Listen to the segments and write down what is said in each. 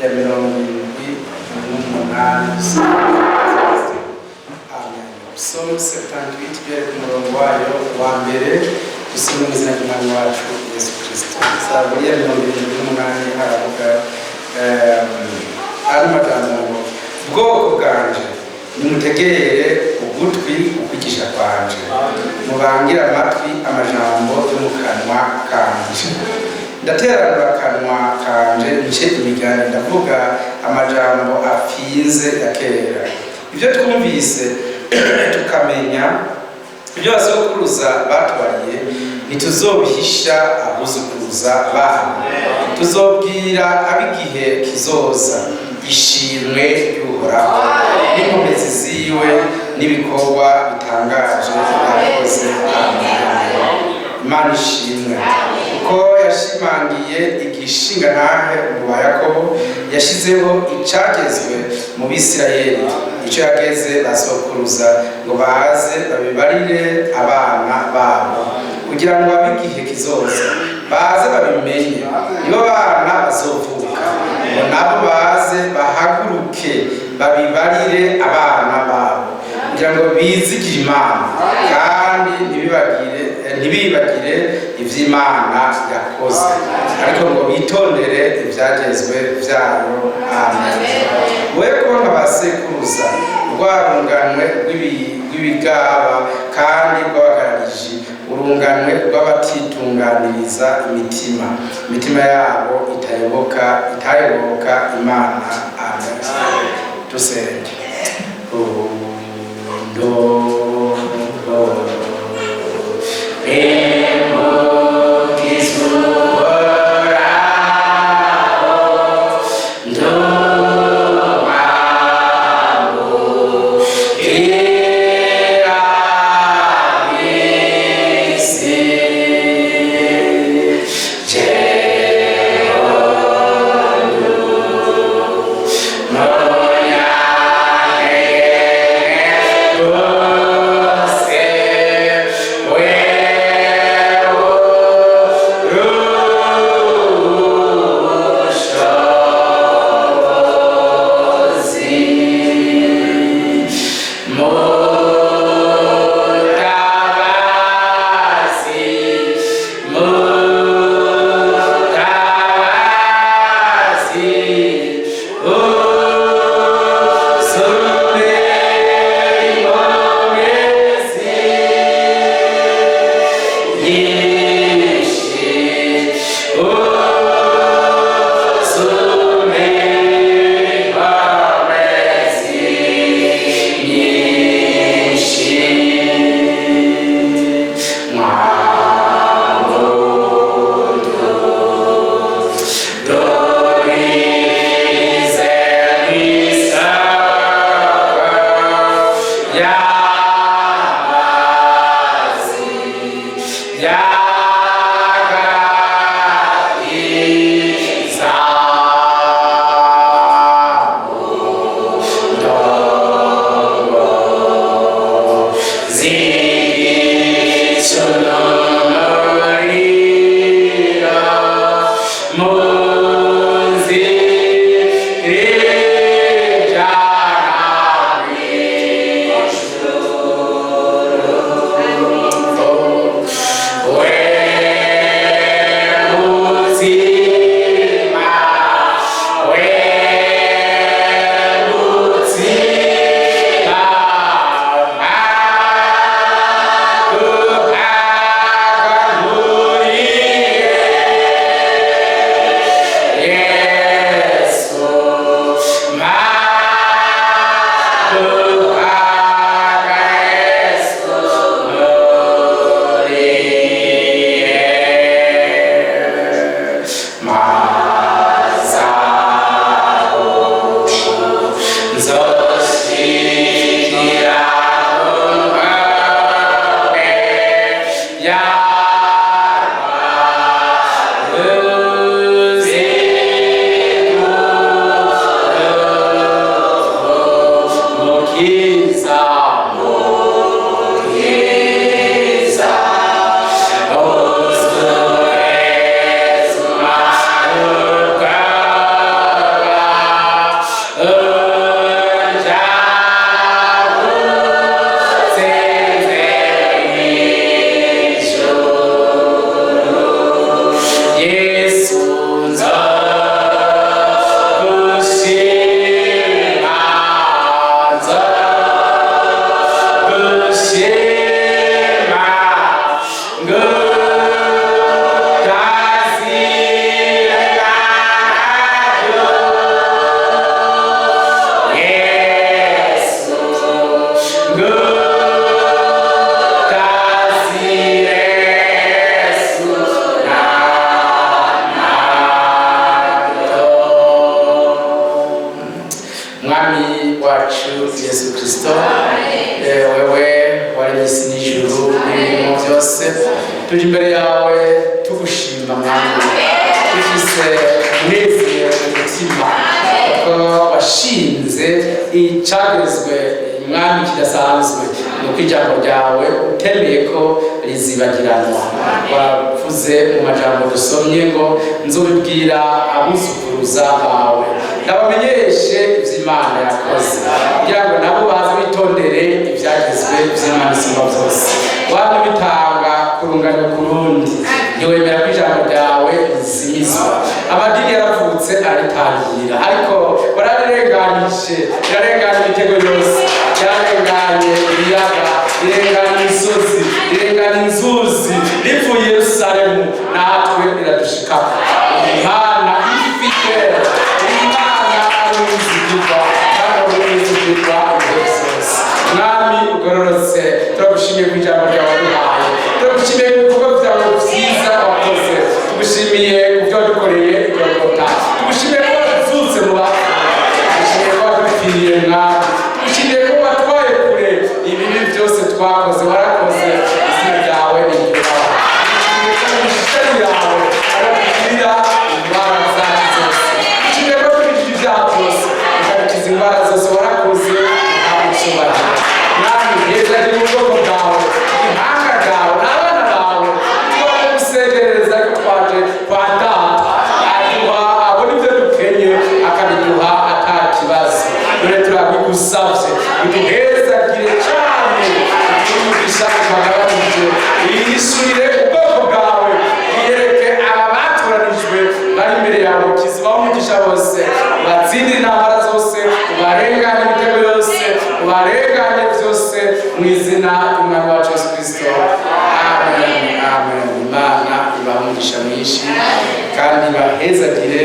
ya 78. Amen. Psalm 78 byari ku murongo wayo wa mbere, dusome mu izina ry'Umwami wacu Yesu Kristo. Zaburi ya 78 haravuga ari magambo ngo ubwoko bwanje nimutegere ugutwi ukwigisha kwanje, mubangira amatwi amajambo yo mu kanwa kanje. Ndateranura akanwa kanje nce imigani, ndavuga amajambo afinze ya kera. Ibyo twumvise tukamenya, ibyo basokuruza batubariye, ntituzobihisha abuzukuruza babo. Tuzobwira ab'igihe kizoza ishimwe y'Uhoraho n'inkomezi ziwe n'ibikorwa bitangaje yakoze. Imana ishimwe kuko yashimangiye igishinga ntahe mu ba Yakobo, yashizeho icagezwe mu Bisirayeli, icyo yageze basokuruza ngo baze babibarire abana babo, kugira ngo ab'igihe kizoza baze babimenye, nibo bana bazovuka ngo nabo baze bahaguruke babibarire abana babo, kugira ngo bizigire Imana kandi ntibibagire ivy'Imana yakoze, ariko ngo bitondere ivyagezwe vyayo. Amen. Wewe kubona abasekuruza rwarunganwe rw'ibigaba kandi rw'abagarariji, urunganwe rw'abatitunganiriza imitima yabo itayoboka Imana. Amen. Dusenge. Where byose tuje imbere yawe tugushima mwami dufise umunezero mu mutima kuko washinze icagezwe mwami kidasanzwe nuko ijambo ryawe utemeye ko rizibagiranwa wavuze mu majambo dusomye ngo nzobibwira abuzukuruza bawe ndabamenyeshe ivy'Imana yakoze kugira ngo nabo baze bitondere ivyagezwe vy'Imana isumba byose waba bitanga kurungana kurundi ntiwemera ko ijambo ryawe rizimizwa amadini yaravutse aritangira ariko bararenganije irarengana imitego yose yarenganye ibiyaga irengana imisozi irengana inzuzi rivuye Yerusalemu natwe iradushikako Imana ifite Imana aruzigirwa kandi aruzigirwa Yesus mwami ugororotse turagushimiye ku ijambo ryawe duhaye turagushimiye ku bikorwa byawe byiza wakoze tugushimiye ku byo wadukoreye igororota tugushimiye ko wazutse mu bapfuye tugushimiye ko wadupfiriye mwami tugushimiye ko watwaye kure ibibi byose twakoze warakoze izina ryawe n'iryubaha tugushimiye ko imishishari yawe arakugirira indwara zacu zose tugushimiye ko tubijije ibyaha byose ukabikiza indwara zose warakoze ukabicyubahira mwami heza ari mu bwoko bwawe ihanga ryawe n'abana bawe niba bari gusegereza ko twaje kwa data aduha abona ibyo dukenye akabiduha ata kibazo dore turabigusavye biduhezagire cyane utumugisha ukagabanije yishyurire ubwoko bwawe yiyereke aba batoranijwe bari imbere yawe ukiza umugisha bose ubatsindire intambara zose ubarengane imitego yose ubarengane byose mu izina ry'umwami wacu Yesu Kristo amen amen Imana ibaha umugisha mwinshi kandi bahezagire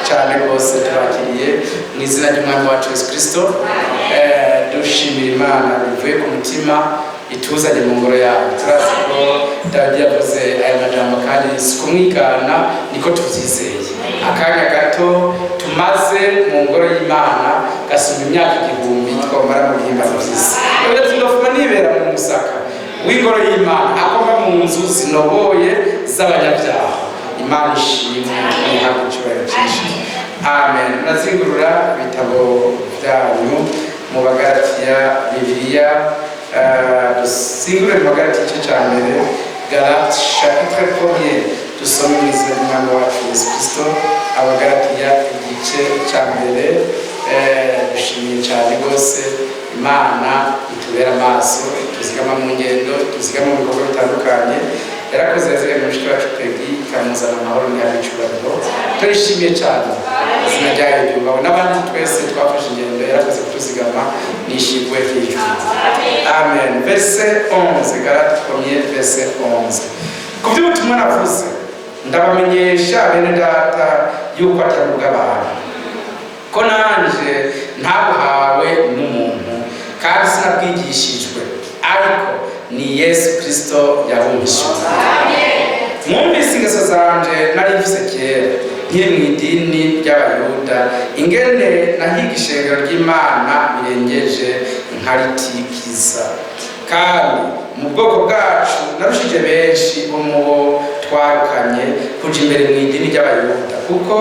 cyane rwose tubakiriye mu izina ry'umwami wacu Yesu Kristo dushimira Imana bivuye ku mutima ituzanye mu ngoro yawe turazi ko Dawidi yavuze aya majambo kandi si kumwigana niko tubyizeye akanya gato tumaze mu ngoro y'Imana gasumba imyaka 1000 twamara mu bihimbazo by'isi rero tunofuma nibera mu musaka w'ingoro y'Imana akoma mu nzu zinoboye z'abanyabyaha Imana ishimwe ihabwe icyubahiro cyinshi amen nazingurura ibitabo byanyu mu Bagalatiya Bibiliya dusingure mu Bagalatiya igice cya mbere Galate chapitre 1 dusome mu izina ry'Umwami wacu Yesu Kristo Abagalatiya igice cya mbere dushimiye cyane rwose Imana itubera amaso tuzigama mu ngendo tuzigama mu bikorwa bitandukanye yarakoze yazanye mu mushiki wacu Pegi ikamuzana amahoro n'abicubahiro turishimiye cyane izina ryayo ryubaho n'abandi twese twafashe ingendo yarakoze kutuzigama nishimwe hejuru amen verset 11 Galate 1 verset 11 ku by'ubutumwa navuze ndabamenyesha bene data yuko atari ubw'abantu ko nanje ntabuhawe n'umuntu kandi sinabwigishijwe ariko ni Yesu Kristo yabumvishije mwumvise ingeso zanje nari mfise kera nkiri mu idini ry'abayuda ingene nahiga ishengero ry'Imana birengeje nkaritikiza kandi mu bwoko bwacu narushije benshi bo mu bo twarukanye kuja imbere mu idini ry'abayuda kuko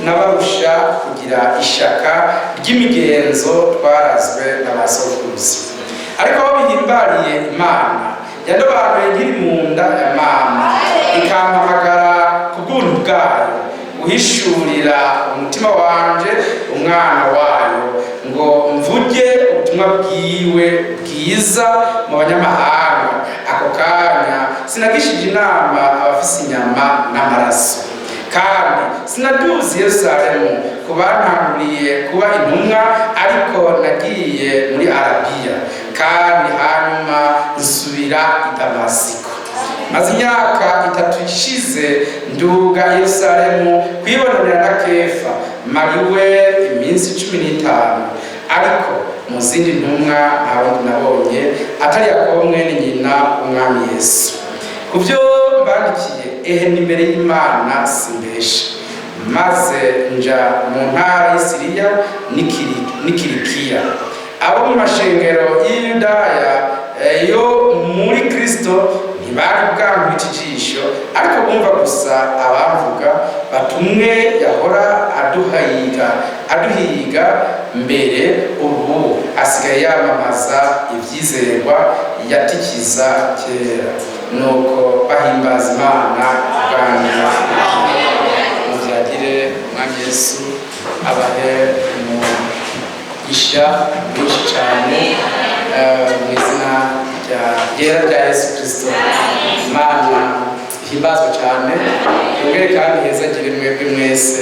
nabarusha kugira ishaka ry'imigenzo twarazwe n'abasokuruza ariko aho bihimbariye Imana yadobanuye nkiri mu nda ya mama ikampamagara ku bw'ubuntu bwayo uhishurira umutima wanje umwana wayo ngo mvuge ubutumwa bwiwe bwiza mu banyamahanga ako kanya sinagishije inama abafise inyama n'amaraso kandi sinaduze Yerusalemu kubantanguriye kuba intumwa ariko nagiye muri Arabiya kandi hanyuma nsubira i Damasiko maze imyaka 3 ishize nduga Yerusalemu kwibonanira na Kefa mariwe iminsi 15 ariko mu zindi ntumwa ntabwo nabonye atari Yakobo mwene nyina umwami Yesu kubyo mbandikiye ehe n'imbere y'Imana simbesha maze nja mu ntara y'Isiriya n'Ikirikiya abo mu mashengero y'Yudaya yo muri Kristo ntibari bwankubita ijisho ariko bumva gusa abavuga batumwe yahora aduhiga mbere ubu asigaye yamamaza ibyizerwa yatikiza kera nuko bahimbaza Imana bwanyu mubyagire umwami Yesu abahe umugisha mwinshi cyane mu izina rya Yesu Kristo. Imana ihimbazwe cyane yongere kandi hezagire mwebwe mwese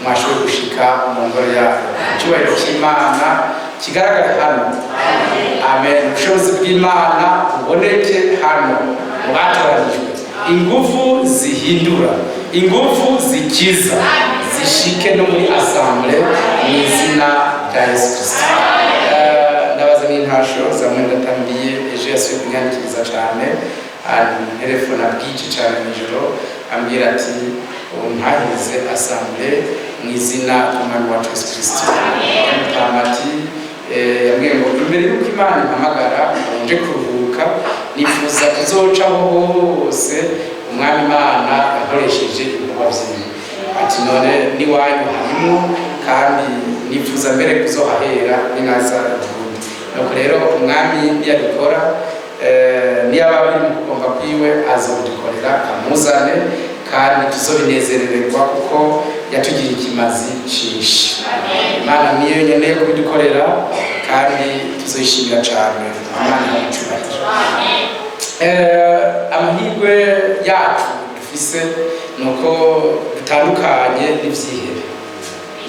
mwashoboye gushika mu ngoro yayo. Icyubahiro cy'Imana kigaragara hano. Amen. Ubushobozi bw'Imana buboneke hano mu batoranijwe. Ingufu zihindura, ingufu zikiza zishike no muri assemble mu izina rya Yesu Kristo. Ndabaza n'intasho zamwe ndatambiye ejo yasuye kunyandikiriza cyane telefone bw'iki cyane nijoro ambwira ati ntahize assemble mu izina ry'Umwami wacu Yesu Kristo. Ati yambwiye ngo imbere y'uko Imana impamagara nje kuruhuka nifuza kuzocaho hose Umwami Imana yakoresheje ibikorwa byiwe. Ati none n'iwanyu harimo kandi nifuza mbere kuzohahera n'inkaza Burundi. Nuko rero Umwami yabikora niyaba biri mu kugomba kwiwe azodukorera amuzane kandi tuzobinezererwa kuko yatugira ikimazi cyinshi. Imana niyo nyene yo kubidukorera kandi tuzoyishimira cyane. Imana yacu. Amahirwe yacu dufise nuko dutandukanye n'ivyihebe.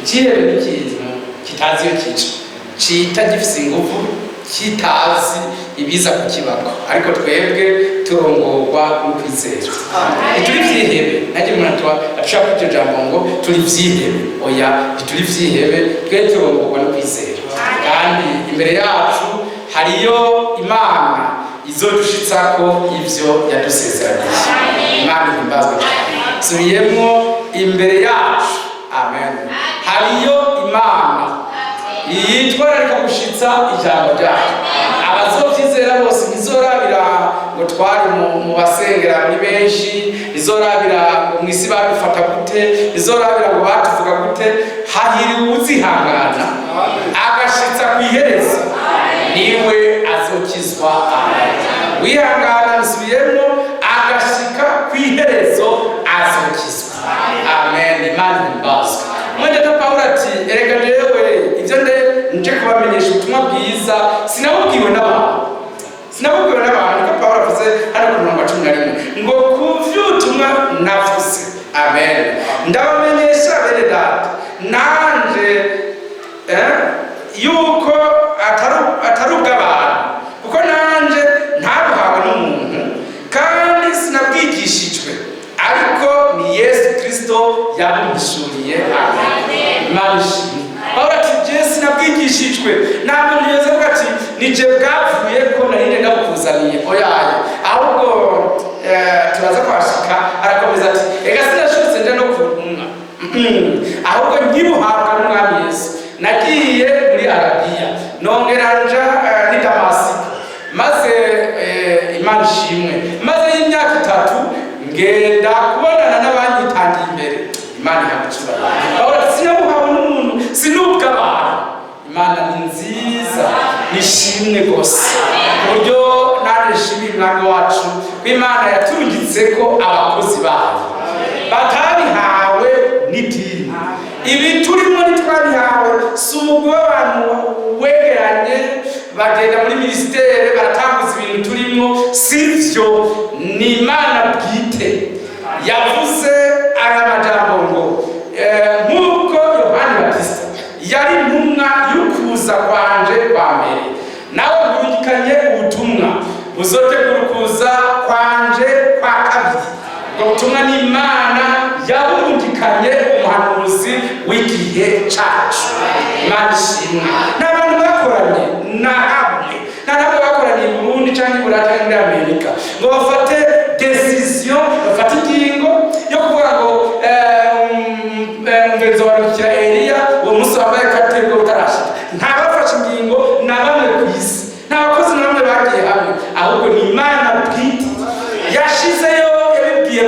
Ikihebe ni ikintu kitazi iyo cita gifise ingufu kitazi ibiza kukibako, ariko twebwe turongorwa n'ukwizera. Turi vyihebe najye umuntu ashaka kujya jambo ngo turi vyihebe, oya turi vyihebe twe turongorwa n'ukwizera. Kandi imbere yacu hariyo Imana izodushitsako ivyo yadusezeranije. Imana ihimbazwe cyane. Suriyemo imbere yacu. Amen. Hariyo Imana yitwararika gushitsa ijambo ryayo. Abazovyizera bose bizorabira ngo twari mu basengera muri benshi, bizorabira ngo mwisi babifata gute, bizorabira ngo batuvuga gute. Hahiri uzihangana agashitsa kwihereza niwe azokizwa. Wihangana nsubiyemo agashika kwiherezo azokizwa. Amen. Imana imbazwe. Mwende Paulo ati erega jewe ivyo nje kubamenyesha ubutumwa bwiza sinabubwiwe n'abantu. Niko Paulo avuze hano ku murongo wa 11 ngo kuvyutumwa navuze. Amen. Ndabamenyesha bene data nanje yuko atari ubw'abantu kuko nanje ntabuhawe n'umuntu kandi sinabwigishijwe ariko ni Yesu Kristo yamuhishuriye. Amen. Paulo ati je sinabwigishijwe ntabwo nigeze kuvuga ati nije bwavuye ko narinde ndabukuzaniye oyaye ahubwo turaza kwashika arakomeza ati ega sinashutse nje no kuvuga ahubwo nkibuhabwa n'Umwami Yesu nagiye muri Arabiya nongera nja ni Damasiko maze Imana ishimwe maze y'imyaka 3 ngenda kubonana n'abanyitangiye imbere. Imana yagucura. Paulo sinabuhawe n'umuntu sinubwa abantu. Imana ni nziza nishimwe gose uburyo narishimye Umwami wacu Imana yatungitse ko abakozi bayo batabihawe n'idini. Ibi turimo nitwabihawe si umugwi w'abantu wegeranye bagenda muri ministere baratanguza ibintu turimo, sivyo. Ni Imana bwite yavuze aya majambo ngo nk'uko Yohani Batista yari intumwa y'ukuza kwanje kwa mbere nawe burungikanye ubutumwa buzotegura kuza kwanje kwa kabiri. Ubwo butumwa ni Imana yaburungikanye umuhanuzi w'igihe cacu. Imana ishimwe. N'abantu bakoranye ntabwo bakoranye mu Burundi cyangwa muri Amerika ngo bafate decision, bafate ingingo yo kuvuga ngo mvezo warukira Eliya uwo munsi wambaye kategori utarashika. Ntabafashe ingingo na bamwe ku isi, nta bakozi na bamwe bagiye hamwe, ahubwo ni Imana bwite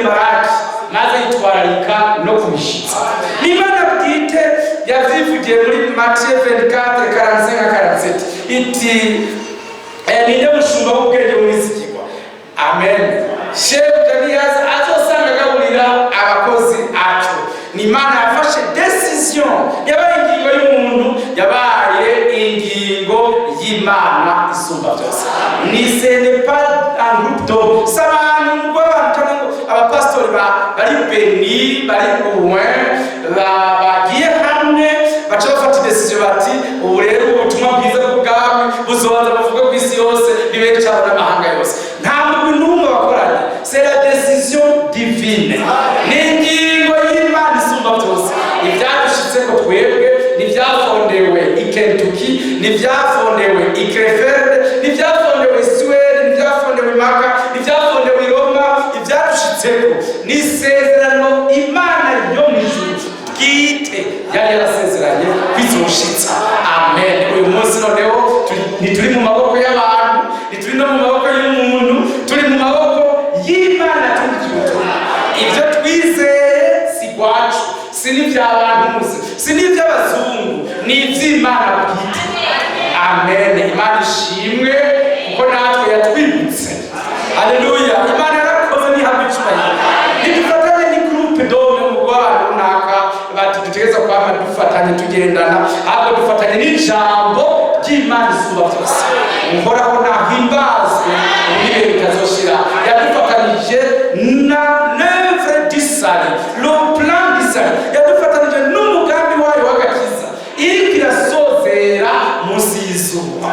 Maraki maze yitwararika no kubishitsa. N'Imana bwite yavyivugiye muri Matthieu 24:45-47 iti ninde mushumba w'ubwenge mwizigirwa. Amen. Shefu Daniyazi azosanga agaburira abakozi aco. N'Imana yafashe decision, yabaye ingingo y'umuntu, yabaye ingingo y'Imana isumba byose. Ni ce n'est pas un groupe d'hommes. S'abantu ngo abantu abapastori bari beni bari loin bagiye hamwe baca bafata decision bati ubu rero ubutumwa bwiza bw'ubwami buzobanza buvuga ku isi yose bibere cyane n'amahanga yose. Nta muntu n'umwe wakoranye. C'est la décision divine. Ni ingingo y'Imana isumba byose. Ibyadushitse ko twebwe nivyafondewe i Kentucky, nivyafondewe i Krefeld, nivyafondewe i Sweden, nivyafondewe i Maka, nivyafondewe i Roma. Ibyadushitseko ni isezerano Imana yo mu ijuru bwite yari yarasezeranye bizoshitsa. Amen. Uyu munsi noneho ntituri mu maboko y'abantu, ntituri no mu maboko y'umuntu, turi mu maboko y'Imana. Ibyo twizeye si gwacu, si n'iby'abantu muzi, si n'iby'abazungu, ni iby'Imana bwite. Amen. Imana ishimwe kuko natwe yatwibutse. Haleluya. Imana yarakoze ntihabicubanye. Nidufatanye ni groupe d'hommes mu Rwanda runaka batutegeza kwama dufatanye tugendana, ahubwo dufatanye n'ijambo ry'Imana isumba byose. Uhoraho nahimbazwe ibihe bitazoshira. Yadufatanije na l'œuvre du salut, le plan du salut. Yadufatanije n'umugambi wayo w'agakiza iriko irasozera munsi y'izuba.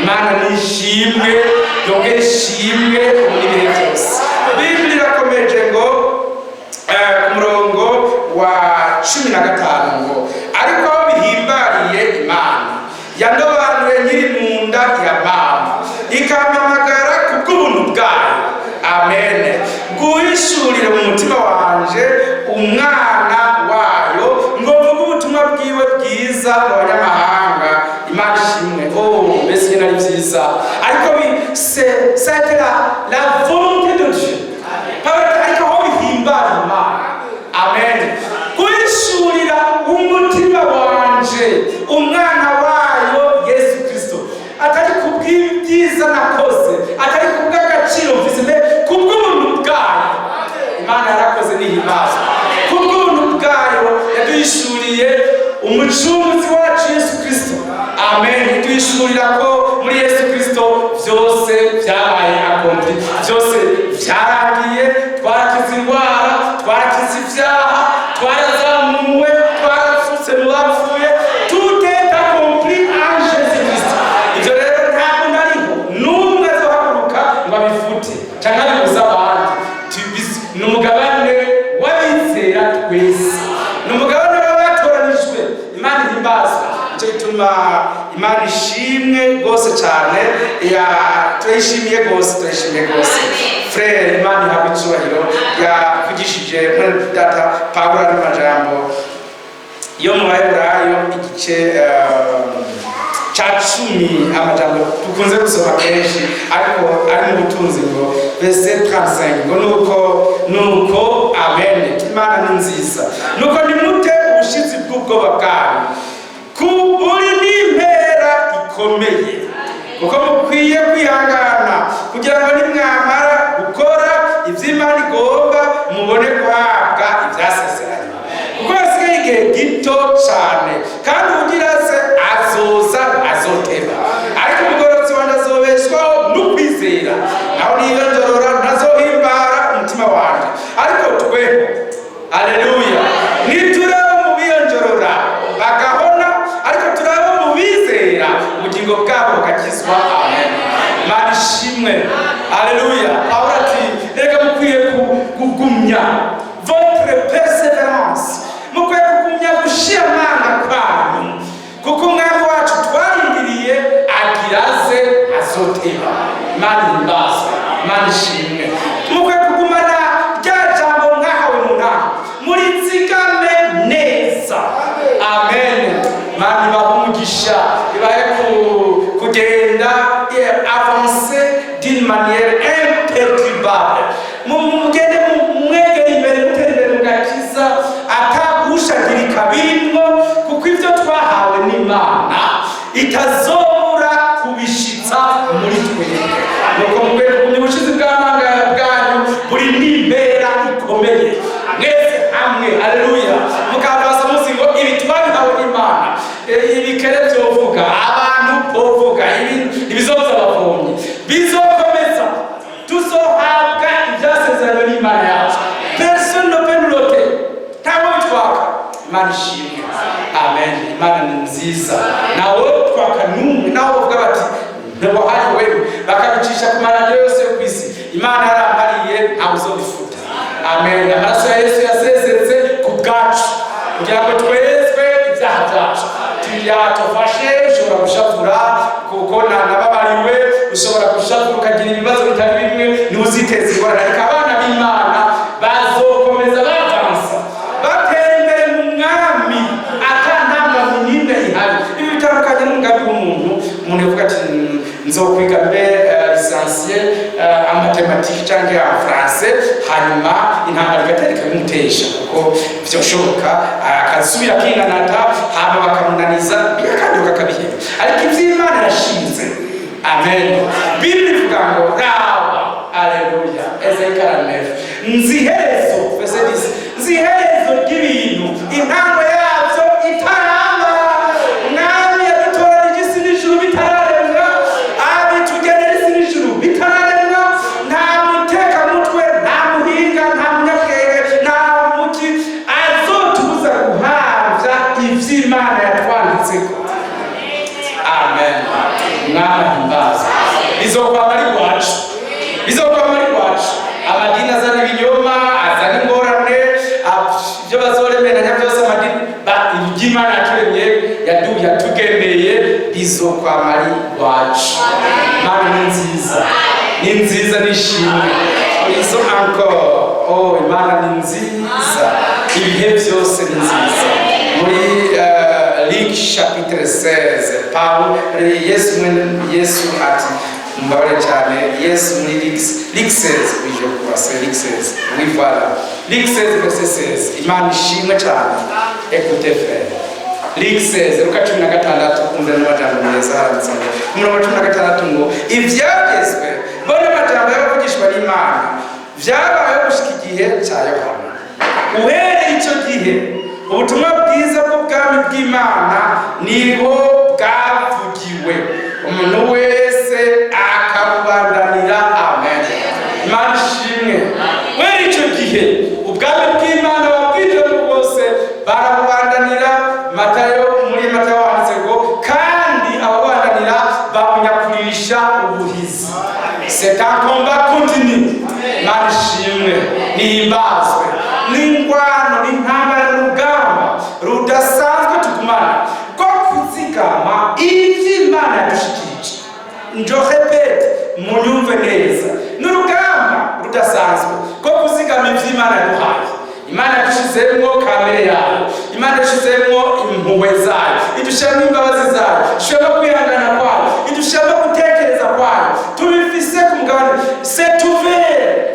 Imana nishimwe, yongere ishimwe muri bihe byose. Biblia irakomeje ngo ku murongo wa 15 ngo ariko aho bihimbariye Imana yandobanuye nyiri mu nda ya mama ikampamagara kubw'ubuntu bwayo. Amen. Guhishurire mu mutima wanje umwana wayo ngo mvuge ubutumwa bwiwe bwiza mu banyamahanga. Imana ishimwe. Mbese nari byiza ariko c'était la volonté de Dieu. Ariko aho bihimbara Imana. Amen. Guhishurira umutima wanje umwana wayo Yesu Kristo, atari kubw'ibyiza nakoze, atari kubw'agaciro mfise, kubw'ubuntu bwayo. Imana yarakoze nihimbaza. Kubw'ubuntu bwayo yaduhishuriye umucunguzi wacu Yesu Kristo. Amen. Duhishurira ko muri Yesu Kristo byose byabaye accompli, byose byaragiye. Twarakize indwara, twarakize ibyaha, twarazamuwe, twarasutse mu bapfuye. Tout est accompli en Jésus Christ. Ibyo rero ntabwo nariho n'umwe azohaguruka ngo abifute cyangwa abibuza abandi. Ni umugabane w'abizera twese, ni umugabane w'abatoranijwe. Imana ihimbazwe. Nicyo gituma Imana ishimwe rwose cyane. Turayishimiye rwose, turayishimiye rwose. Frere, Imana ihabwe icyubahiro, yavugishije muri data Pawulo n'amajambo yo mu Baheburayo igice cya 10, amajambo dukunze gusoma kenshi ariko ari mu butunzi ngo verset 35 ngo nuko amen. Imana ni nziza. Nuko nimute ubushizi bw'ubwoba bwanyu kuburi n'impera ikomeye, kuko mukwiye kwihangana kugira ngo nimwamara gukora iby'Imana igomba mubone guhabwa ibyasezeranye. Kuko hasigaye igihe gito cyane kandi ugira se azoza azoteba, ariko umugororotsi wanjye azobeshwaho n'ukwizera. Naho niyonjorora ntazohimbara umutima wanjye. Ariko tweho, haleluya, nituraba mu biyonjorora bagahona, ariko turaba mu bizera ubugingo bwabo bugakizwa. Amen. Imana ishimwe. Haleluya. Pawulo ati reka mukwiye kugumya votre perseverance, mukwiye kugumya gushimana kwanyu, kuko umwami wacu twarindiriye agiraze azoteba. Imana ihimbazwe. Imana ishimwe. Mukwiye kugumana rya jambo mwahawe mu nama, murizigame neza. Amen. Imana ibahe umugisha, ibahe kugenda avancer d'une manière imperturbable. Mugende mwe n'imbera ikomeye mwese hamwe. Haleluya. Mukabaza muzi ngo ibi twabihawe n'Imana, ibikere byovuga, abantu bovuga, ibizoza abavomyi bizokomeza, tuzohabwa ibyasezeranywe n'Imana yacu. Personne ne peut nous l'ôter. Ntabwo bitwaka. Imana ishimwe. Amen. Imana ni nziza. Nawe twaka n'umwe, nawe uvuga bati ntiwahari wewe, bakabicisha ku maradiyo yose yo ku isi, Imana yarambariye ntabwo uzobifuta. Amen. Amaraso ya Yesu yasezeretse ku bwacu kugira ngo twezwe ibyaha byacu. Tuyatufashe. Ushobora gushavura kuko nababariwe, ushobora gushavura ukagira ibibazo bitari bimwe, ntuziteze ingorane. Ariko abana b'Imana bazokomeza bavansa, batera imbere mu mwami atantambwe n'imwe ihari. Ibi bitandukanye n'umugambi w'umuntu. Umuntu yavuga ati nzokwiga mbe lisansiye amatematiki cyangwa ya français, hanyuma intambara igatera ikamutesha kuko byoshoboka akasubira kinanata, hama bakamunaniza bikakanduka kabihera. Ariko iby'Imana yashinze, amen, Biblia ivuga ngo raba, haleluya, Ezekiel 9, nziherezo, verse 10, nziherezo ry'ibintu intango yabyo itaramba. Mwami yadutoranyije isi n'ijuru bitararemwa, abitugenera isi n'ijuru bitararemwa. Nta mutekamutwe, nta muhinga, nta munyabwenge, nta muti azotubuza guhabwa iby'Imana yatwanditseko. Amen. Mwami ahimbaza. Bizokwama ari rwacu, bizokwama ari rwacu. Amadini azana ibinyoma, azana ingorane, ibyo bazoremeranya byose amadini, iby'Imana yaturemye yatugeneye bizokwama ari rwacu. Imana ni nziza, ni nziza, nishimwe. Izo encore, oh Imana ni nziza, ibihe byose ni nziza. Muri Luc chapitre 16, Paul Yesu ati mbabare cyane, Yesu muri Luc 16, je crois c'est Luc 16, oui voilà, Luc 16 verset 16. Imana ishimwe cyane. Écoutez frère, Luc 16 Luka 16 kumva n'amajambo meza handitse ngo umurongo 16 ngo ibyagezwe bona amajambo y'abavugishwa n'Imana byabayeho gushika igihe cya Yohana. Uhereye icyo gihe ubutumwa bwiza bw'ubwami bw'Imana niho bwavugiwe, umuntu wese akabubandanira. Amen. Imana ishimwe. Uhereye icyo gihe ubwami bw'Imana babwije bose barabubandanira. Muri Matayo handitse ngo kandi ababandanira babunyakurisha ubuhizi. C'est un combat continu. Imana ishimwe, nihimbazwe. N'ingwano n'intambara n'urugamba rudasanzwe tugumana ko kuzigama iby'Imana yadushikirije. Njo repete munyumve neza, n'urugamba rudasanzwe ko kuzigama iby'Imana yaduhaye. Imana yadushizemo kamere yayo, Imana yadushizemo impuhwe zayo, idushiramo imbabazi zayo, idushiramo kwihangana kwayo, idushiramo gutekereza kwayo. Tubifise ku mugabane, c'est ouvert.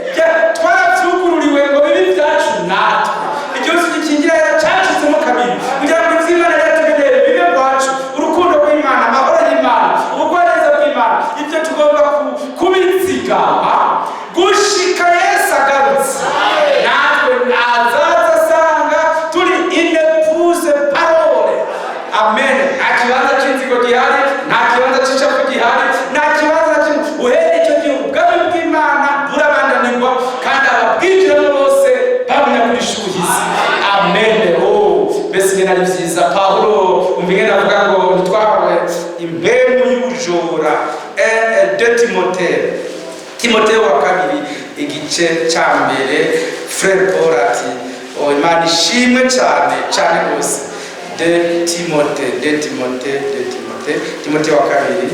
Twarabyugururiwe ngo bibi byacu natwe. Igihugu gikingira cyacitsemo kabiri kugira ngo iby'Imana yatugenere bibe kwacu. Urukundo rw'Imana, amahoro y'Imana, ubugwaneza bw'Imana, ibyo tugomba kubizigama gushika Yesu agarutse. Natwe azaza asanga turi inepuze parole. Amen. Nta kibanza cy'inzigo gihari, nta kibanza cy'icapfu gihari, nta kibanza uhereye icyo gihe ubwami bw'Imana burabandanirwa kandi ababwinjiramo bose babunyakurisha ubuhizi. Amen. Mbese ngena ari byiza. Pawulo umvingene avuga ngo ntitwahawe impemu y'ubujora. De Timoteyo wa kabiri igice cya mbere, Frere Paul ati Imana ishimwe cyane cyane rwose. De Timoteyo wa kabiri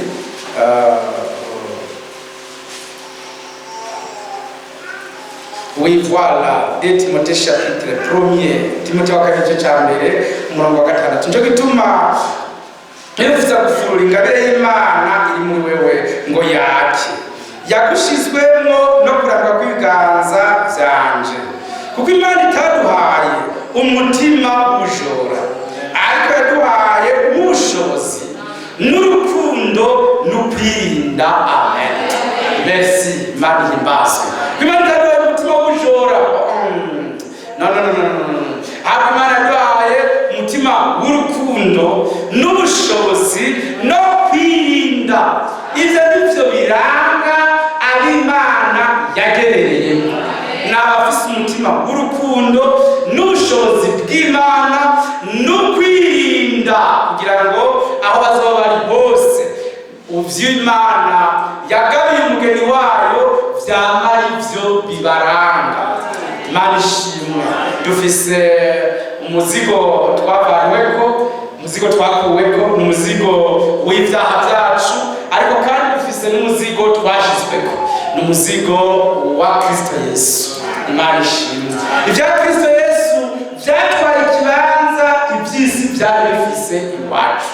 oui voilà, de Timoteyo chapitre 1er, Timoteyo wa kabiri cya mbere umurongo wa 6. Njo gituma nifuza gufurura ingabire y'Imana iri muri wewe ngo yake yagushizwemo no kurangwa kw'ibiganza byanje, kuko Imana itaduhaye umutima w'ubujora, ariko yaduhaye ubushobozi n'urukundo n'ukwirinda. Amen. Merci. Imana ihimbazwe. Imana itaduhaye umutima w'ubujora umutima w'urukundo n'ubushobozi bw'Imana no kwirinda kugira ngo aho bazaba bari bose uvy'Imana yagabiye umugeni wayo vyama ivyo bibaranga. Imana ishimwe. Dufise umuzigo twavanyweko, umuzigo twakuweko, umuzigo w'ivyaha vyacu, ariko kandi dufise n'umuzigo twashizweko, n'umuzigo wa Kristo Yesu. Imana ishimwe. Ivya Kristo Yesu vyatwaye ikibanza ivy'isi vyari bifise iwacu,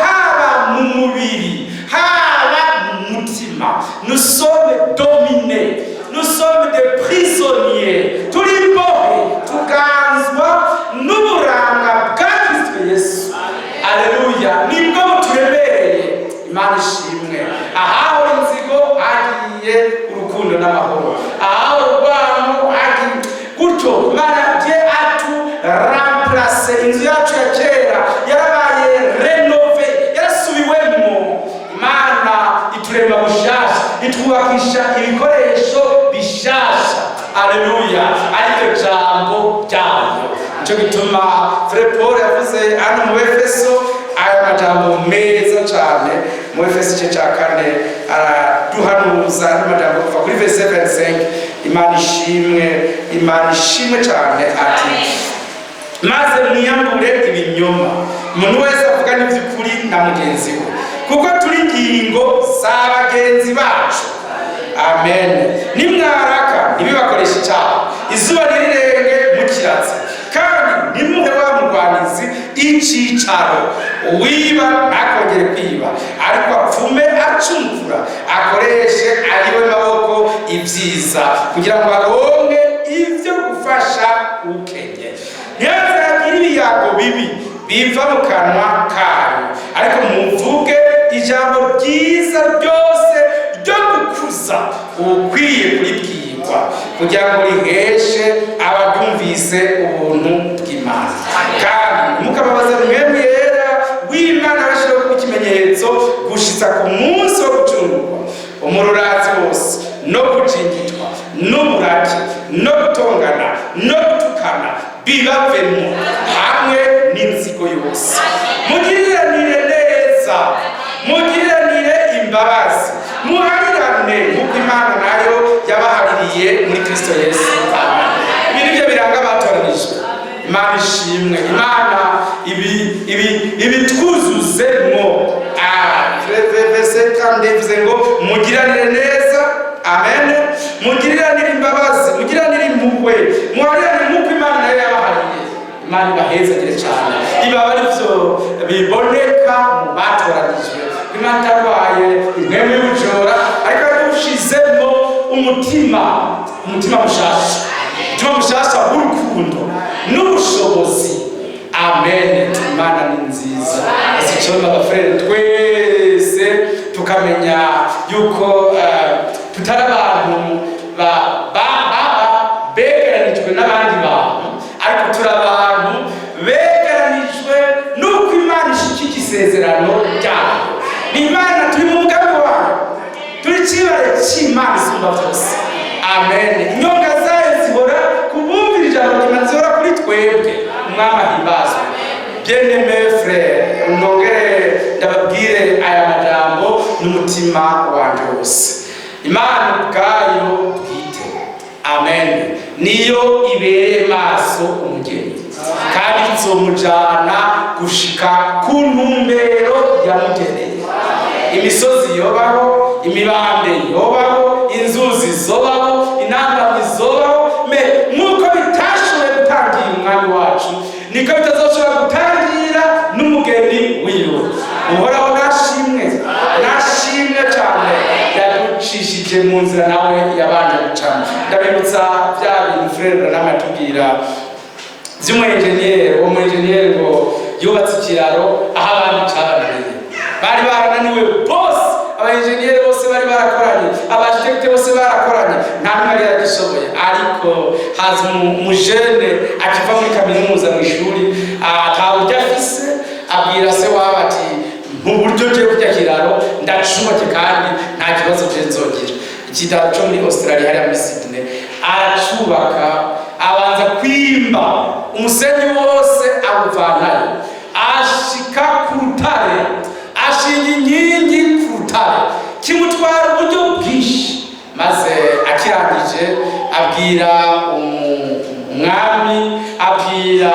haba mu mubiri haba mu mutima. Nous sommes dominés, nous sommes des prisonniers, turi imbohe tuganzwa n'uburanga bwa Kristo Yesu. Aleluya. Nibwo buturemereye. Imana ishimwe. Ahaho inzigo hagiye urukundo n'amahoro, ahaho urwamo hagiye gutyo. Imana je atu remplace inzu yacu ya kera yarabaye renove, yarasubiwemo. Imana iturema bushasha, itwubakisha ibikoresho bishasha. Aleluya. Ariko jambo ryayo nico gituma Frere Paul yavuze hano mu Efeso aya majambo meza cyane. Mu Efeso igice cya 4 araduhanuza n'amajambo kuva kuri verse 25. Imana ishimwe, Imana ishimwe cyane ati maze mwiyambure ibinyoma, umuntu wese avuga n'ivy'ukuri na mugenzi we, kuko turi ingingo z'abagenzi bacu. Amen. Nimwaraka ntibibakoresha icyaha, izuba nirirenge mukiratse, kandi nimuhe wa murwanizi icicaro. Uwiba ntakongere kwiba, ariko apfume acumvura, akoreshe ariwe maboko ibyiza, kugira ngo aronke ivyo gufasha ukenye. Ntihazagire ibiyago bibi biva mu kanwa kanyu, ariko muvuge ijambo ryiza ryose ryo gukuza ukwiye kuribwirwa, kugira ngo riheshe abaryumvise ubuntu bw'Imana. Kandi mukababaza mwebwe yera w'Imana bashiraho kuba ikimenyetso gushitsa ku munsi wo gucungurwa. Umururazi wose no gucingitwa n'uburake no gutongana no gutukana bibavemo, hamwe n'inzigo yose. Mugiriranire neza, mugiriranire imbabazi, muharirane nk'uko Imana nayo yabahaririye muri Kristo Yesu. Ibi nibyo biranga abatoranijwe. Imana ishimwe. Imana ibi twuzuzemo. Verse 4 bivuze ngo mugiranire neza. Amen. Mugiriranire imbabazi, mugiranire impuhwe, muharirane nk'uko Imana nayo yabahaririye. Imana ibahezagire cyane. Ibaba arivyo biboneka mu batoranijwe. Imana itabaye intebe y'ubujora, ariko yadushizemo umutima mushasha, umutima mushasha w'urukundo n'ubushobozi. Amen. Imana ni nziza. Sichoma abafrere twese tukamenya yuko tutari abantu begeranijwe n'abandi bantu, ariko turi abantu begeranijwe n'uko Imana ishikije isezerano ryayo. Ni Imana turi mu mugambi wayo, turi cibare c'Imana isumba vyose. Amen. Inyonga zayo zihora kubumvira ijambo ry'Imana, zihora kuri twebwe. Umwami ahimbazwe. Bien-aimé frère, ndongere ndababwire aya majambo n'umutima wanje wose. Imana ubwayo bwite, amen, niyo ibereye maso umugeni, kandi izomujana gushika ku ntumbero yamugeneye. Imisozi yobaho, imibande yobaho, inzuzi zobaho, intambara zobaho, nk'uko bitashoboye gutangira umwami wacu, niko bitazoshobora gutangira n'umugeni wiwe. Uhoraho nashimwe, nashimwe cyane yaducishije mu nzira nawe yabanje gucamo. Ndabibutsa bya bintu Frere n'amatubwira by'umuenjeniyeri. Uwo muenjeniyeri ngo yubatse ikiraro aho abandi cabananiye, bari barananiwe bose. Abaenjeniyeri bose bari barakoranye, abarchitecte bose barakoranye, nta n'umwe yagishoboye. Ariko haza umujene akiva muri kaminuza mu ishuri, ataburyo afise, abwira se wabo ati mu buryo je kujya kiraro ndacubake kandi nta kibazo je nzogira. Ikidaro cyo muri Australia hariya muri Sydney aracubaka, abanza kwimba umusenyi wose awuvanayo, ashika ku rutare, ashinga inkingi ku rutare, kimutwara uburyo bwinshi. Maze akirangije abwira umwami, abwira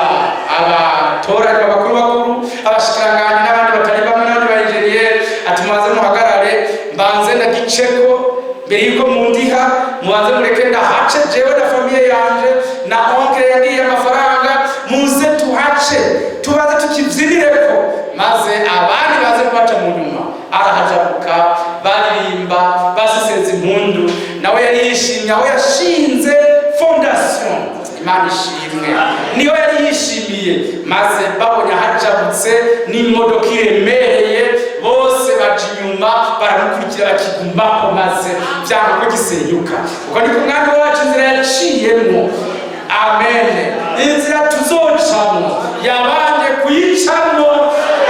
abatoranya bakuru bakuru, abashikiranganje n'abandi batari bamwe n'abandi bainjeniyeri, ati mubanze muhagarare mbanze ndagiceko mbere yuko mundiha, mubanze mureke ndahace jewe na famiye yanje na onkle yandiye amafaranga, muze tuhace tubaze tukivyinireko, maze abandi baze kubaca mu nyuma. Arahajabuka, baririmba, baseseza impundu, nawe yari yishimye aho yashinze fondation. Imana ishimwe, niyo yari yishimiye. Maze babonye ahajabutse n'imodoka iremereye, bose baca inyuma baramukurikira bakigumaho, maze byanga ko gisenyuka. Uko niko umwami wacu inzira yaciyemo. Amen. Inzira tuzocamo yabanje kuyicamo,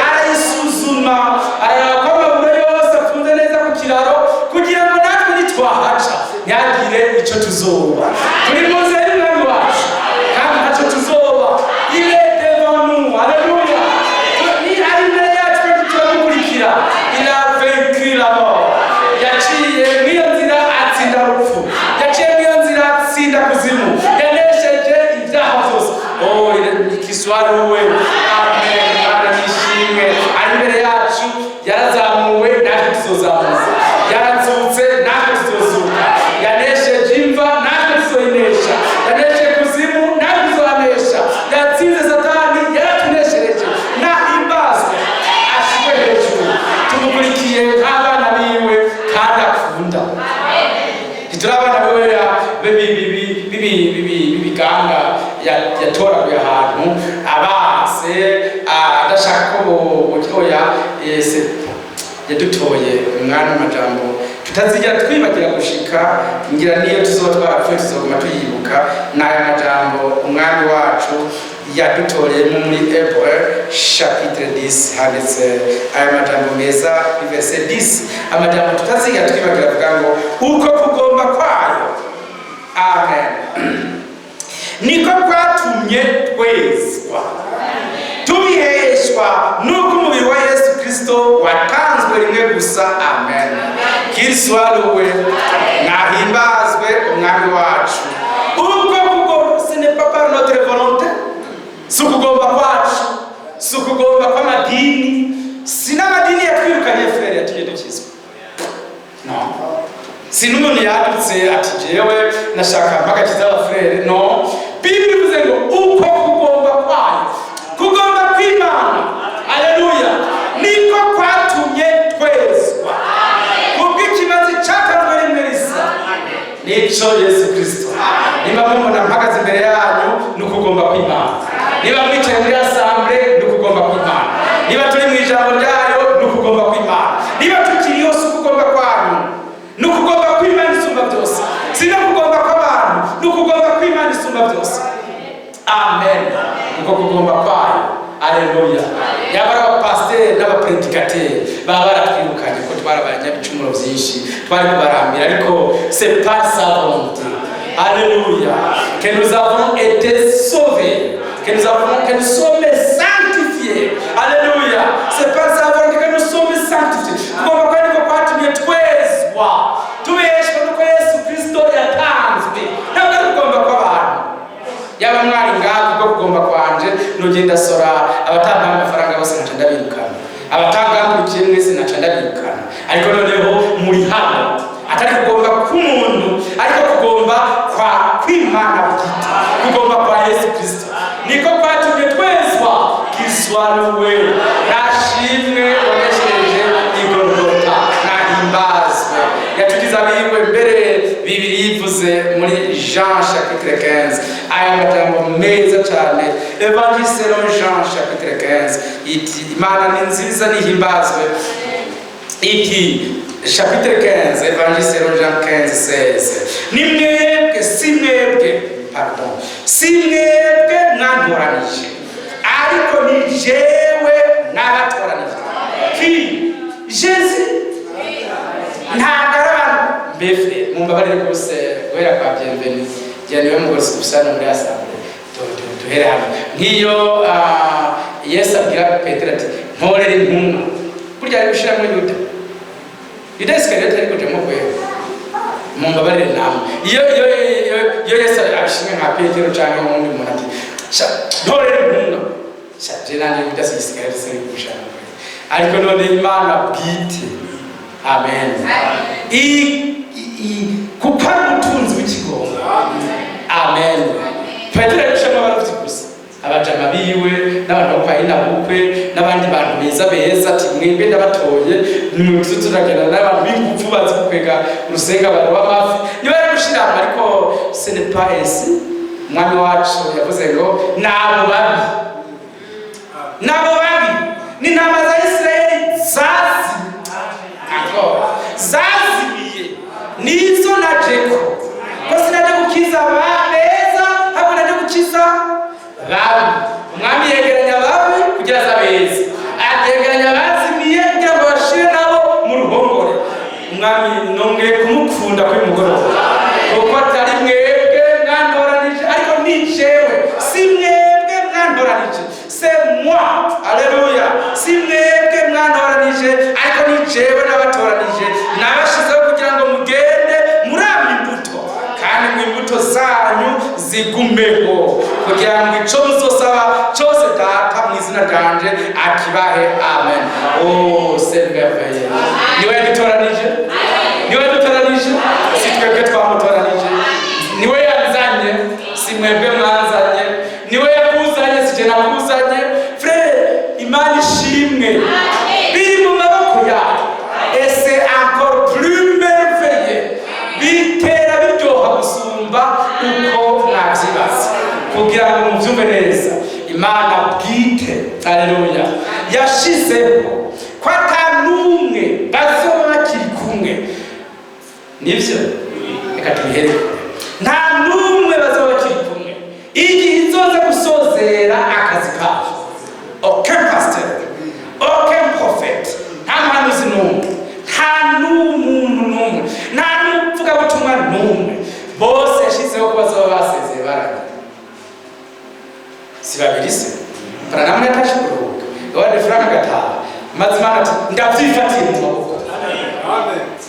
arayisuzuma, araraba ko amaburo yose afunze neza ku kiraro, kugira ngo natwe nitwahaca ntihagire icyo tuzoba. Turi mu nzira y'umwami wacu kandi ntacyo tuzoba. Irete vanu, haleluya. Ni ari imbere yacu ko turamukurikira. Il a vaincu la mort. Yaciye mw'iyo nzira atsinda urupfu, yaciye mw'iyo nzira atsinda kuzimu, yanesheje ibyaha byose. Oh, ikiswari we. Amen. Imana nishimwe. Ari imbere yacu, yarazamuwe natwe tuzozamuka, yarazutse natwe tuzozuka, yanesheje imva natwe tuzoyinesha, yanesheje kuzimu natwe tuzohanesha, yatsinze satani yaratuneshereje. Nahimbazwe, ashirwe hejuru, tumukurikiye nk'abana biwe kandi akunda. Ntituri abana b'ibiganga yatoraguye ahantu abase adashaka ko botoya. Yadutoye umwana w'amajambo tutazigera twibagira gushika, ngira niyo tuzoba twarapfuye tuzoguma tuyibuka. N'aya majambo umwami wacu yadutoreyemo muri Hébreux chapitre 10 handitse aya majambo meza verset 10, amajambo tutazigera twibagira avuga ngo uko kugomba kwayo, amen, niko kwatumye twezwa, tubiheshwa nuko umubiri wa Yesu Kristo watanzwe rimwe gusa. Amen. Kiswaruwe, nahimbazwe umwami wacu. Ubwo kugomba, ce n'est pas par notre volonté, si ukugomba kwacu, si ukugomba kw'amadini, si n'amadini yatwirukanye Frere yatumye dukizwa. No. Si n'umuntu yadutse ati jewe nashaka mpagakiza abafrere. No. Bibiri bivuze ngo uko kugomba kwayo, kugomba kw'Imana, haleluya, niko kwatumye twezwa. Kubw'ikimazi cyatanzwe rimwe risa, nico Yesu Kristo. Niba mubona mpagaze imbere yanyu, ni ukugomba kw'Imana. Niba mwicaye muri assemblée, ni ukugomba kw'Imana. Niba turi mu ijambo ryayo, ni ukugomba kw'Imana. Niba tukiri yose, ukugomba kwanyu, ni ukugomba kw'Imana isumba byose. Si no kugomba kw'abantu, ni ukugomba kw'Imana isumba byose. Amen. Uko kugomba kwayo. Haleluya. Yabara abapasiteri n'abapredikateri baba baratwirukanye ko twarabaye ibicumuro byinshi, twari kubarambira, ariko c'est pas sa volonté. Alléluia. Que nous avons été sauvés, que nous sommes sanctifiés. Alléluia. C'est pas sa volonté que nous sommes sanctifiés. Kugomba kwa niko kwatumye twezwa, tubeshwa nuko Yesu Kristo yatanzwe. Ntabwo ari kugomba kw'abantu. Yaba mwari ngaho bwo kugomba kwanje nugenda sora abatanga amafaranga bose nacanda birukana, abatanga kukiye mwese nacanda birukana. Ariko noneho muri hano atari kugomba k'umuntu, ariko kugomba kwa kw'Imana bwite, kugomba kwa Yesu Kristo, niko kwatumye twezwa. Kiswaruwe, nashimwe onesheje igorogota, nahimbazwe. Yatugize abihirwe mbere Bibiri yivuze muri Jean chapitre 15 aya majambo meza cyane. Evangeliste selon Jean chapitre 15 iti Imana ni nziza nihimbazwe. Iki chapitre 15 Evangeliste selon Jean 15:16 nimwebwe simwebwe mwantoranije, ariko ni jewe n'abatoranije. Ki Jésus ntabwo ari abantu. Mbese mumbabarire rwose guhera kwa Bienvenue je niwe mugore dufisana muri assemble duhere hamwe nk'iyo Yesu abwira Petero ati ntorere intumwa burya ari gushiramo Yuda Iskariyoti ariko jemo kwera mumbabarire namwe iyo Yesu abishimwe nka Petero canke undi muntu ati ntorere intumwa je nanje Yuda Iskariyoti se gushaka ariko none Imana bwite amen kupa mutunzi w'ikigongo amen Petero yashaka baravye gusa abajama biwe n'abantu bakwaye nabukwe n'abandi bantu beza ati mwebwe ndabatoye nimwe turagenda n'abantu b'ingufu bazi kwega urusenga barwa mafi niba yarushira ariko ce n'est pas ainsi mwami wacu yavuze ngo nabo babi ni ntama za Israeli zazimiye nizo najeko ko sinaje gukiza abeza ahubwo naje gukiza babi umwami yegeranya babi kugira zabeza ategeranya bazimiye kugira ngo bashire nabo mu ruhongore umwami nonge kumukunda kuri mugoroba kuko atari mwebwe mwandoranije ariko ni jewe si mwebwe mwandoranije c'est moi alléluia si mwebwe mwandoranije ariko ni jewe n'abatoranije nabashizeho kugira ngo mugende murami imbuto kandi ngo imbuto zanyu zigumeho kugira ngo ico muzosaba cyose data mu izina ryanje akibahe amen c'est merveilleux niwe dutoranije si twebwe twamutoranije niwe yazanye si mwebwe mwanzanye niwe yakuzanye si je nakuzanye frère Imana ishimwe biri mu maboko yawe et c'est encore plus merveilleux bitera biryoha gusumba uko mwavyibaza kugira ngo muvyumve neza Imana bwite haleluya yashizeho ko atanumwe bazoba bakiri kumwe nivyo reka tubihere nta numwe bazoba bakiri kumwe igihe izoza gusozera akazi kacu aucun pasteur aucun prophète nta muhanuzi n'umwe nta n'umuntu n'umwe nta n'umuvugabutumwa n'umwe bose yashizeho ko bazoba basezeye baranye si babiri se Branham yatashe kuruhuka Yohani Frank agataha maze Imana ati ndavyifatiye mu maboko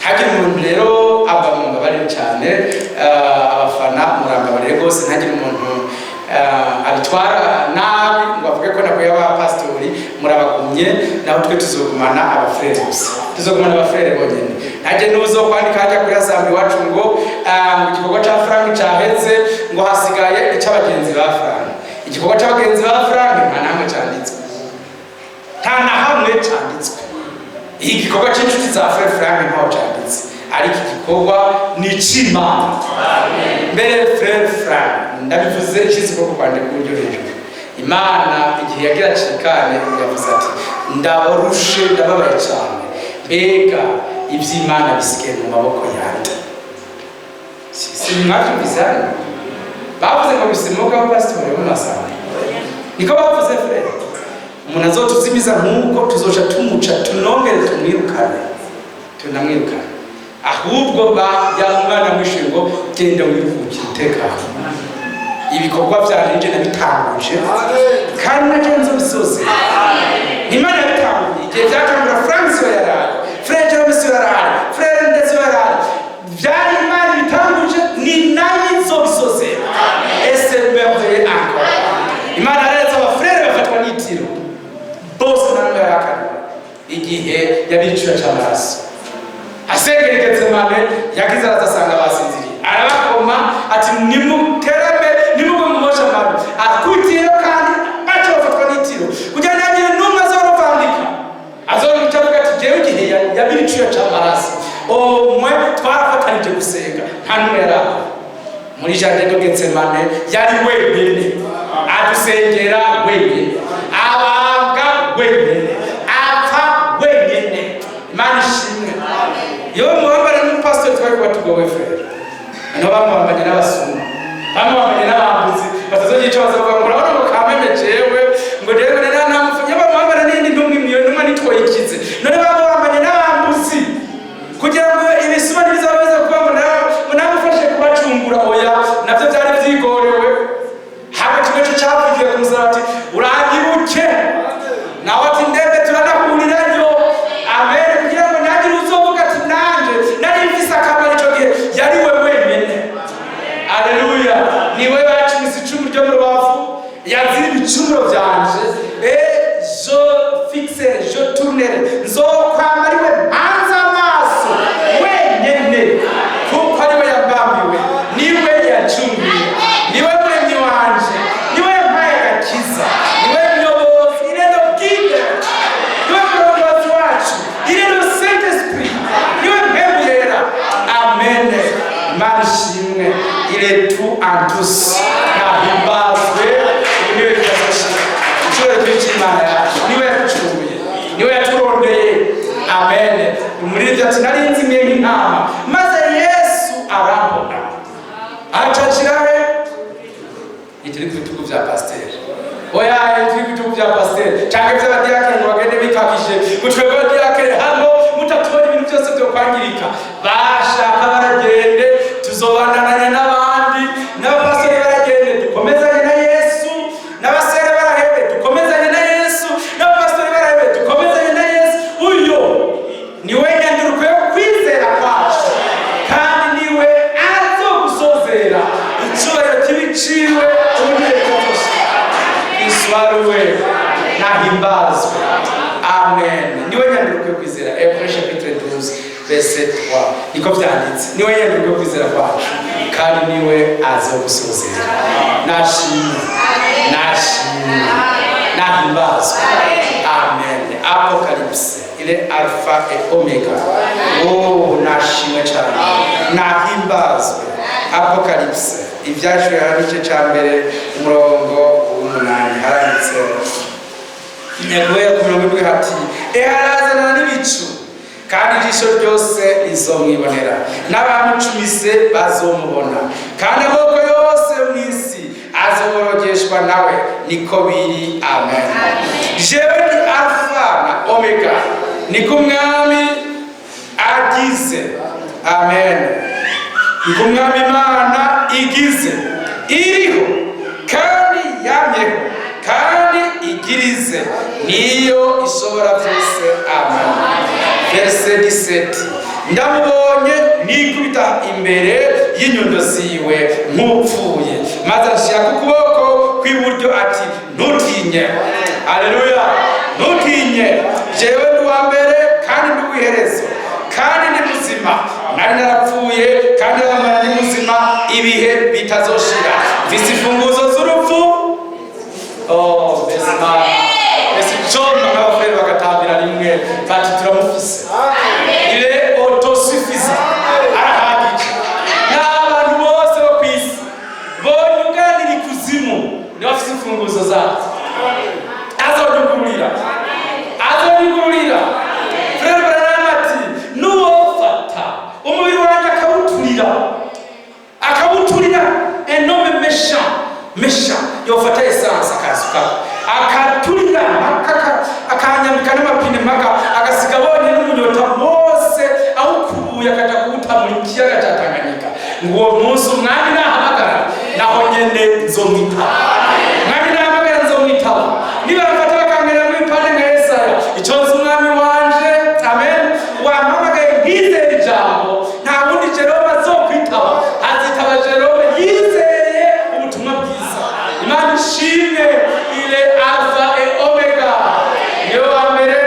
hagira umuntu rero aba mu mbabarire cyane abafana murambabarire rwose ntagira umuntu abitwara nabi ngo avuge ko nakuye aba pastori murabagumye naho twe tuzogumana abafrere gusa tuzogumana abafrere bonyene ntaje nuzo kwandika hajya kuri assemble wacu ngo igikorwa ca Frank cyaheze ngo hasigaye icabagenzi ba Frank igikorwa cy'abagenzi ba Frank nta namwe cyanditswe igikorwa cy'inshuti za Frere Frank ntaho cyanditse ariko igikorwa ni c'Imana mbere Frere Frank ndabivuze cyiziko kwandika uburyo hejuru Imana igihe yagira cikane yavuze ati ndabarushe ndababaye cyane mbega ivy'Imana bisigaye mu maboko yande si mwatu bizana bavuze ngo bisimuka ko pastor yo masana niko bavuze Frere umuntu azotuzimiza nkuko tuzoca tumuca tunongere tunamwirukane ahubwo yamwana mwishingo genda wiruhukire utekanye ibikorwa byanjye nabitanguje kandi nacyo nzobisoze Imana yabitanguye igihe byatangura France yarari Frere Jerome yarari Frere ndetse yarari byari Imana bitanguje ni nayo nzobisoze ese merveille encore Imana aretse abafrere bafatwa n'itiro bose namwe yakana igihe yabiciye cy'amaraso asengeretse mane yagize arazasanga basinziriye arabakoma ati nimuterame nimugwe mu mosha mabi akutiye kandi bacho bafatwa n'itiro kugira ngo agire numwe azorovandika azorucavuga ati jewe igihe yabiciye cy'amaraso mwe twarafatanije gusenga nta numwe yaraho muri jardin de Getsemane yari wenyine adusengera wenyine abanga wenyine apfa wenyine Imana ishimwe yo muhambara n'umupastor twari kuba Frere no bamwambanye n'abasuma bamwambanye n'abambuzi batazogica bazavuga ngo urabona ngo kameme jewe ngo rero nta mufanya bamwambara n'indi ntumwe imwe numwe nitwoye ikize none bamwambanye n'abambuzi kugira ngo ibisuma nibizabeza kuba ngo namufashe kubacungura oya navyo byari ibicumuro byanje je fixe je tourner nzokwama ariwe mpanze amaso wenyene kuko ariwe yambambiwe niwe yacunguye niwe muremyi wanje niwe yampaye agakiza niwe muyobozi ireno guide niwe murongozi wacu ireno saint esprit niwe mpemu yera amen imana ishimwe ire tout en tous nahimbazwe niwe kazashira icyubahiro cy'Imana yacu niwe yacunguye niwe yaturondeye amen muri ibyo ati nari nzi mwe nk'intama maze Yesu arambona acacirahe itiri ku bitugu bya pasiteri oya itiri ku bitugu bya pasiteri cyangwa iby'abadiyakeni ngo bagende bikabije gutwebwe abadiyakeni hano mutatubona ibintu byose byo kwangirika bashaka baragende tuzobandananya n'abandi n'abapasiteri baragende dukomezanye na Yesu n'abasere barahebe dukomezanye na Yesu n'abapasiteri barahebe dukomezanye na Yesu uyo niwe nyanduruko yo kwizera kwacu kandi niwe azogusozera icyubahiro kibiciwe umunezero wose iswaruwe nahimbazwe amen niwe nyanduruko yo kwizera Hébreux chapitre 12 verset 3 niko byanditse niwe nyanduruko yo kwizera kwacu kandi niwe azogusozera nashimwe nahimbazwe amen Apocalypse il est alpha et oméga oh nashimwe cyane nahimbazwe Apocalypse ibyashwe harice cya mbere umurongo w'umunani haranditse ku mirongo irindwi hati harazana n'ibicu kandi ijisho ryose rizomwibonera n'abamucumise bazomubona kandi amaboko yose mu isi azoborogeshwa nawe niko biri amen jewe ni alpha na omega niko umwami agize amen niko umwami Imana igize iriho kandi yamyeho kandi igirize niyo ishobora byose amen verse 17 ndamubonye nikubita imbere y'inyundo ziwe nk'upfuye maze ashyira ku kuboko kw'iburyo ati ntutinye haleluya ntutinye jewe ndi uwa mbere kandi ndi uw'iherezo kandi ndi muzima nari narapfuye kandi namara ndi muzima ibihe bitazoshira mfise imfunguzo z'urupfu bezima ese John n'abafere bagatambira rimwe bati turamufise il est autosuffisant arahagije n'abantu bose bo kwisi bonyuganira ikuzimu niba afise imfunguzo zabo azonyugurira Frere baranati nuwofata umubiri wanjye akawuturira enome méchant yofata essence akasuka akaturira akanyambika n'amapine mpaka agasiga abonye n'umunyota wose awukubuye akaja kuwuta muri kiyaga cya Tanganyika ngo uwo munsi umwami nahamagara naho nyene nzomwitaba umwami nahamagara nzomwitaba niba bafata bakambera muri pande nka Yesaya icyo nzi umwami wanje amen wampamagaye nkizera ijambo nta wundi Jerome azokwitaba azitaba Jerome yizeye ubutumwa bwiza Imana ishimwe ile alpha et omega niyo wa mbere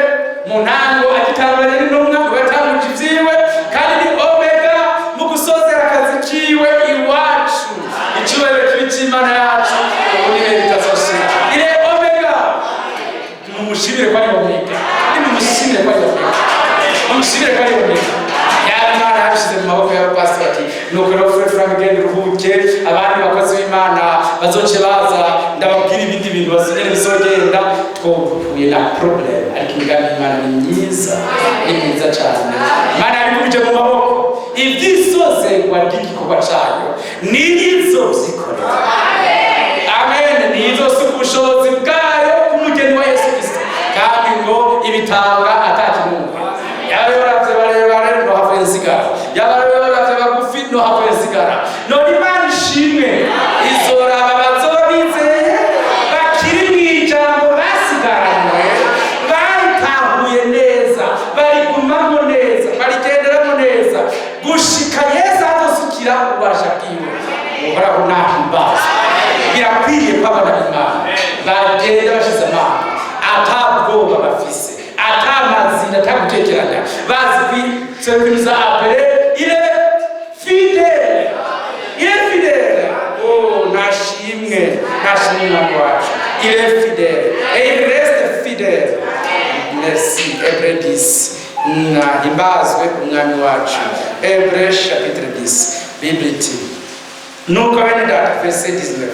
mu ntango agitanguranye n'intumwa ugatanguje ibyiwe kandi ni omega mu gusozera akazi kiwe iwacu icyubahiro kibi cy'Imana yacu ubundi ibihe bitazoshira ile omega mumushimire ko ari omega nimumushimire ko ari omega mumushimire ko ari omega Imana yabishyize mu maboko y'abapasiteri ati nuko rero Frere mugende uruhuke abandi bakozi b'Imana bazoce baza ndababwira ibindi bintu bazigere bizogenda twohuye na problem ariko imigambi y'Imana ni myiza cyane Imana yabikubije mu maboko ibyisozerwa ry'igikorwa cyayo nizo zikorera amen nizo si ubushobozi bwayo k'umugeni wa Yesu Kristo kandi ngo ibitanga atakimuha yaba yoravye barebare no havuye nsigara yaba yoravye bagufi no havuye nsigara none Imana ishimwe izoraba bazobizeye bakiri mw'ijambo basigaranywe baritahuye neza barigumamo neza barigenderamo neza gushika Yesu azosukira ubasha bwiwe uhoraho nahimbaza birakwiye kwabana Imana bagenda bashize amanga atabwoba bafise atamazina atagutekeranya bazi kwitsebiza apere ile fidèle nashimwe wacu il est fidèle et il reste fidèle. Merci. Hébreux 10 himbazwe umwami wacu. Hébreux chapitre 10 Bible iti nuko bene data verset 19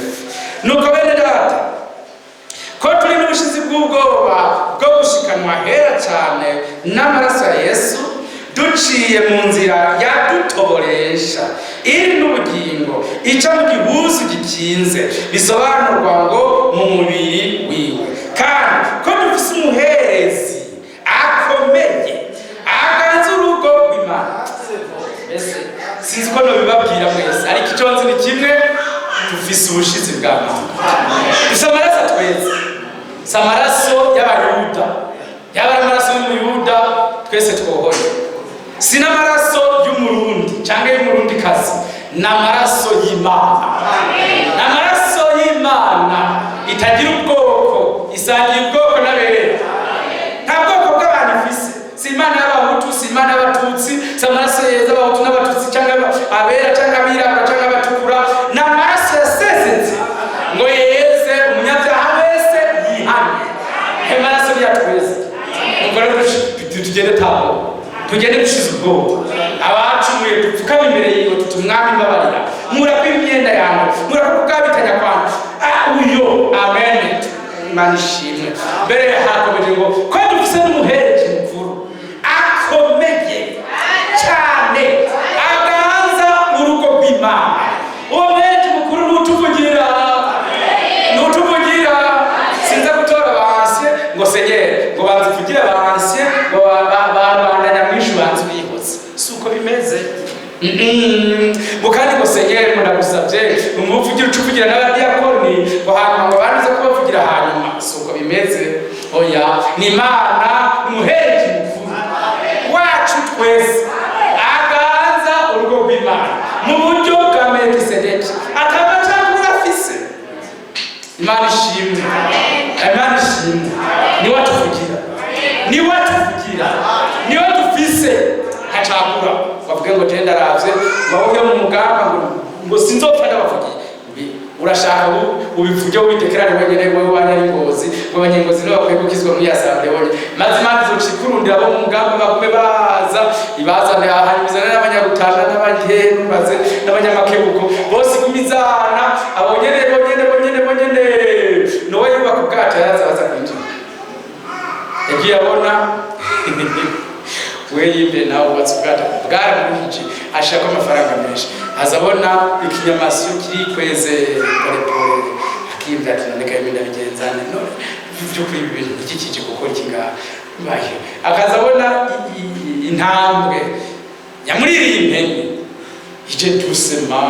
nuko bene data ko turi n'ubushizi bw'ubwoba bwo gushikanwa hera cyane n'amaraso ya Yesu duciye mu nzira yadutoboresha iri n'ubugingo ica mu gihuzu gikinze bisobanurwa ngo mu mubiri wiwe kandi ko dufise umuherezi akomeye aganze urugo rw'Imana. Sinzi ko nobibabwira mwese ariko icyo nzi ni kimwe dufise ubushizi bwa Mana. Dufise amaraso twese si amaraso y'abayuda yaba ari amaraso y'umuyuda twese twohoye si n'amaraso y'umurundi cyangwa y'umurundi kazi n'amaraso y'Imana n'amaraso y'Imana itagira ubwoko isangiye ubwoko n'abera nta bwoko bw'abantu ifise si Imana y'abahutu si Imana y'abatutsi si amaraso yeza abahutu n'abatutsi cyangwa abera cyangwa abirabura cyangwa abatukura n'amaraso yasezetse ngo yeze umunyabyaha wese yihane amaraso yatweze ngo rero tugende tabo tugende dushize ubwoba abacumuye dupfukame imbere yiwe tutumwami mbabarira murakwa imyenda yawe murakwa ubwabitanya kwanyu uyo amen. Imana ishimwe. Mbere hakomeje ngo ko dufise n'umuherezi mukuru akomeye cyane aganza urugo rw'Imana. Uwo muherezi mukuru n'utuvugira sinza gutora abansye ngo senyere ngo banze kugira abansye ngo babandanya mwishu banze bihoze suko bimeze ngo kandi ngo senyere ngo ndagusabye umuvugira ucuvugira n'abadiakoni ngo hanyuma ngo banze kubavugira hanyuma suko bimeze. Oya ni Imana umuherezi mukuru wacu twese aganza urugo rw'Imana mu buryo bwa Melkisedeki atabacakura afise. Imana ishimwe. Imana ishimwe. Ni watuvugira niwe dufise hacakura bavuge ngo genda ravye bavuge mu mugamba ngo sinzopfa ndabavugiye urashaka ubivuge widekerane wenyene wewe wanyaringozi abanyengozi no bakwiye gukizwa muri assemblée bonye maze zochikurundira abo mu mugamba bakume baza ibazane ahanyizana n'abanyarutana n'abagenu baze n'abanyamakebuko bose kumizana abonyene nowe yubaka ubwato yazaza kwinjira yagiye abona we yimbe nawe ubatse ubwato bwaramuhije ashaka amafaranga menshi azabona ikinyamasyo kiri kweze pole akimva ati none kaye minda bigenzane no byo kuri ibintu ikikije gukora kinga bayo akazabona intambwe yamuririye impene ije dusema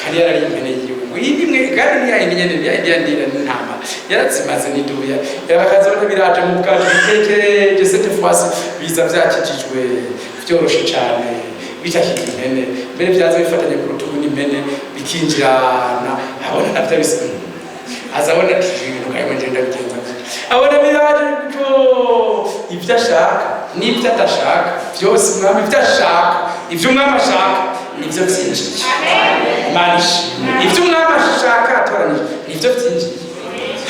kandi yarari impene yiwe ngo imwe kandi ni yindi nyene yandira ntama yaratsimaze niduya yakazabona biraje mu bwato bitekereje cette fois biza byakijijwe byoroshe cyane bitashika impene mbere byaza bifatanye ku rutugu n'impene bikinjirana abona navyo bisa azabona ibintu kayo ngenda bigenza abona biraje byo ibyo ashaka n'ibyo atashaka byose mwami ibyo ashaka ibyo mwami ashaka nibyo byinjiye. Imana ishimwe. Ibyo umwami ashaka atoranije nibyo byinjiye.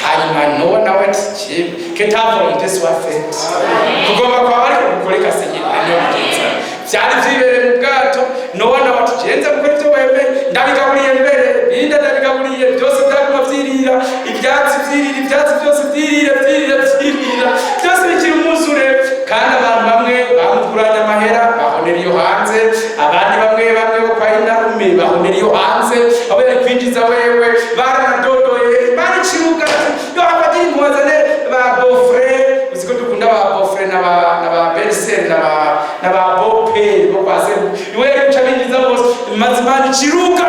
Hanyuma Nowa nawe ati que ta volonté soit faite. Kugomba kwa bari gukoreka senyeri niyo bigenza byari byibere mu bwato Nowa nawe ati genza gukora ibyo wembe ndabigaburiye mbere binda ndabigaburiye byose byaguma byirira ibyatsi byose byirira byose bikiri umuzure kandi abantu bamwe bamukuranya amahera bahonera iyo hanze abandi bamwe bo kwa inarume bahonera iyo hanze abo yari kwinjiza wewe baranadodoye bari kibuga yo abadi muwazane ba Frere uziko dukunda ba Frere na ba Berser na ba Bope bo kwase wewe ucabinjiza bose mazimani kiruga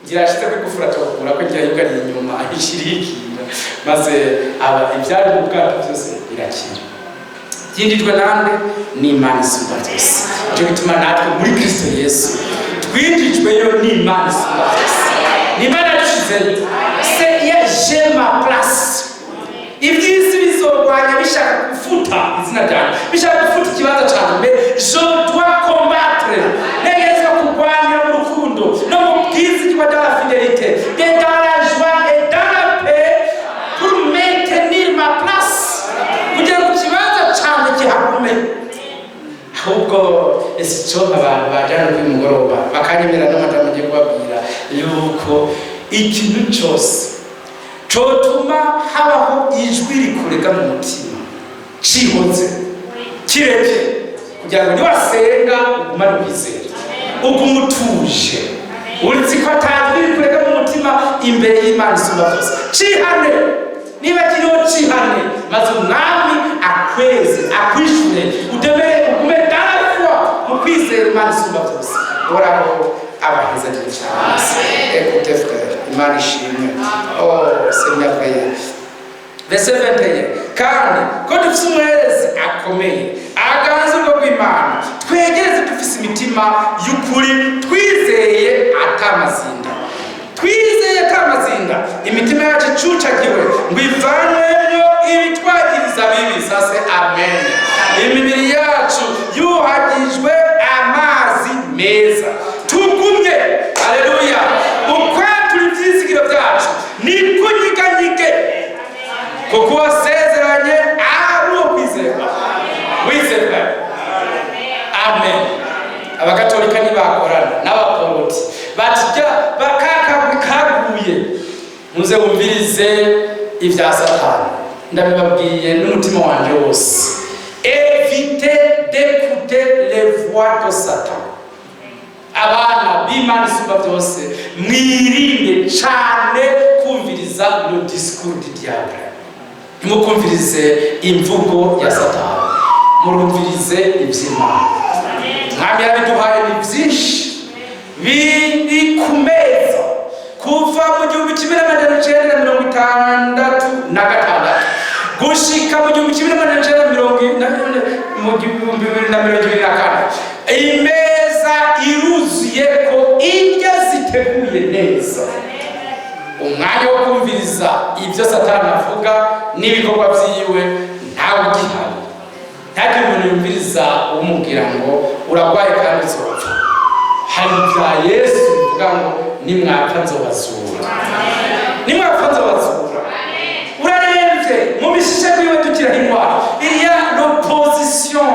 ngira ashite kwigufura tokura ko ngira yugari inyuma ishirikira maze aba ibyari mu bwato byose birakira byindijwe nande ni Imana Subhanahu. Cyo bituma natwe muri Kristo Yesu twindijwe yo ni Imana Subhanahu. Ni Imana yashize se j'ai ma place. Iby'isi bizorwanya bishaka gufuta izina ryanjye, bishaka gufuta ikibanza cyanjye, mais je dois combattre. Ntegerezwa kurwanya mu rukundo no mu bwizigwa de la fidélité, dans la joie et dans la paix pour maintenir ma place. Kugira ngo ikibanza cyanjye kihagume. Ahubwo icyo abantu bajyana kuri mugoroba bakanyemera n'amajambo ngiye kubabwira yuko ikintu cyose cyotuma habaho ijwi rikurega mu mutima cihoze kireke kugira ngo niwasenga ugumane ubwizere ugume utuje uretse ko atajwi rikurega mu mutima imbere y'Imana isumba byose. Cihane niba kiriho cihane maze umwami akweze akwishure ugume dalafwa mu kwizera Imana isumba byose. Uhoraho abaheza cyane. Écoutez frère, Imana ishimwe. Oh, c'est merveilleux. Verset 21. Kandi ko dufise umuherezi akomeye aganzurwa rw'Imana, twegereze dufise imitima y'ukuri, twizeye atamazinda. Twizeye atamazinda, imitima yacu icucagiwe ngo ivanwemo ibitwagiriza bibi. Sase amen. Imibiri yacu yuhagijwe amazi meza, tugumye. Haleluya. Ukwatura ibyizigiro byacu nikunyiganyige, kuko wasezeranye ari uwo kwizerwa. Wizerwa. Amen. Abakatolika ntibakorana n'abaporoti batijya bakakaguye. Muze wumvirize ibya Satani, ndabibabwiye n'umutima wanjye wose. Évitez d'écouter les voix de Satan. Abana b'Imana isumba byose mwirinde cyane kumviriza le discours du diable. Mukumvirize imvugo ya Satani, murumvirize iby'Imana. Mwami yabiduhaye ni byinshi biri ku meza kuva mu 1956 gushika mu 1924. Imeza iruzuye ko indya ziteguye neza. Umwanya wo kumviriza ibyo Satani avuga n'ibikorwa byiwe ntawe ugihari. Ntagira umuntu yumviriza umubwira ngo uragwaye kandi uzopfa. Hari ibya Yesu bivuga ngo nimwapfa nzobazura. Nimwapfa nzobazura. Urarembye mu mishishe biwe tukira indwara. Il y a l'opposition.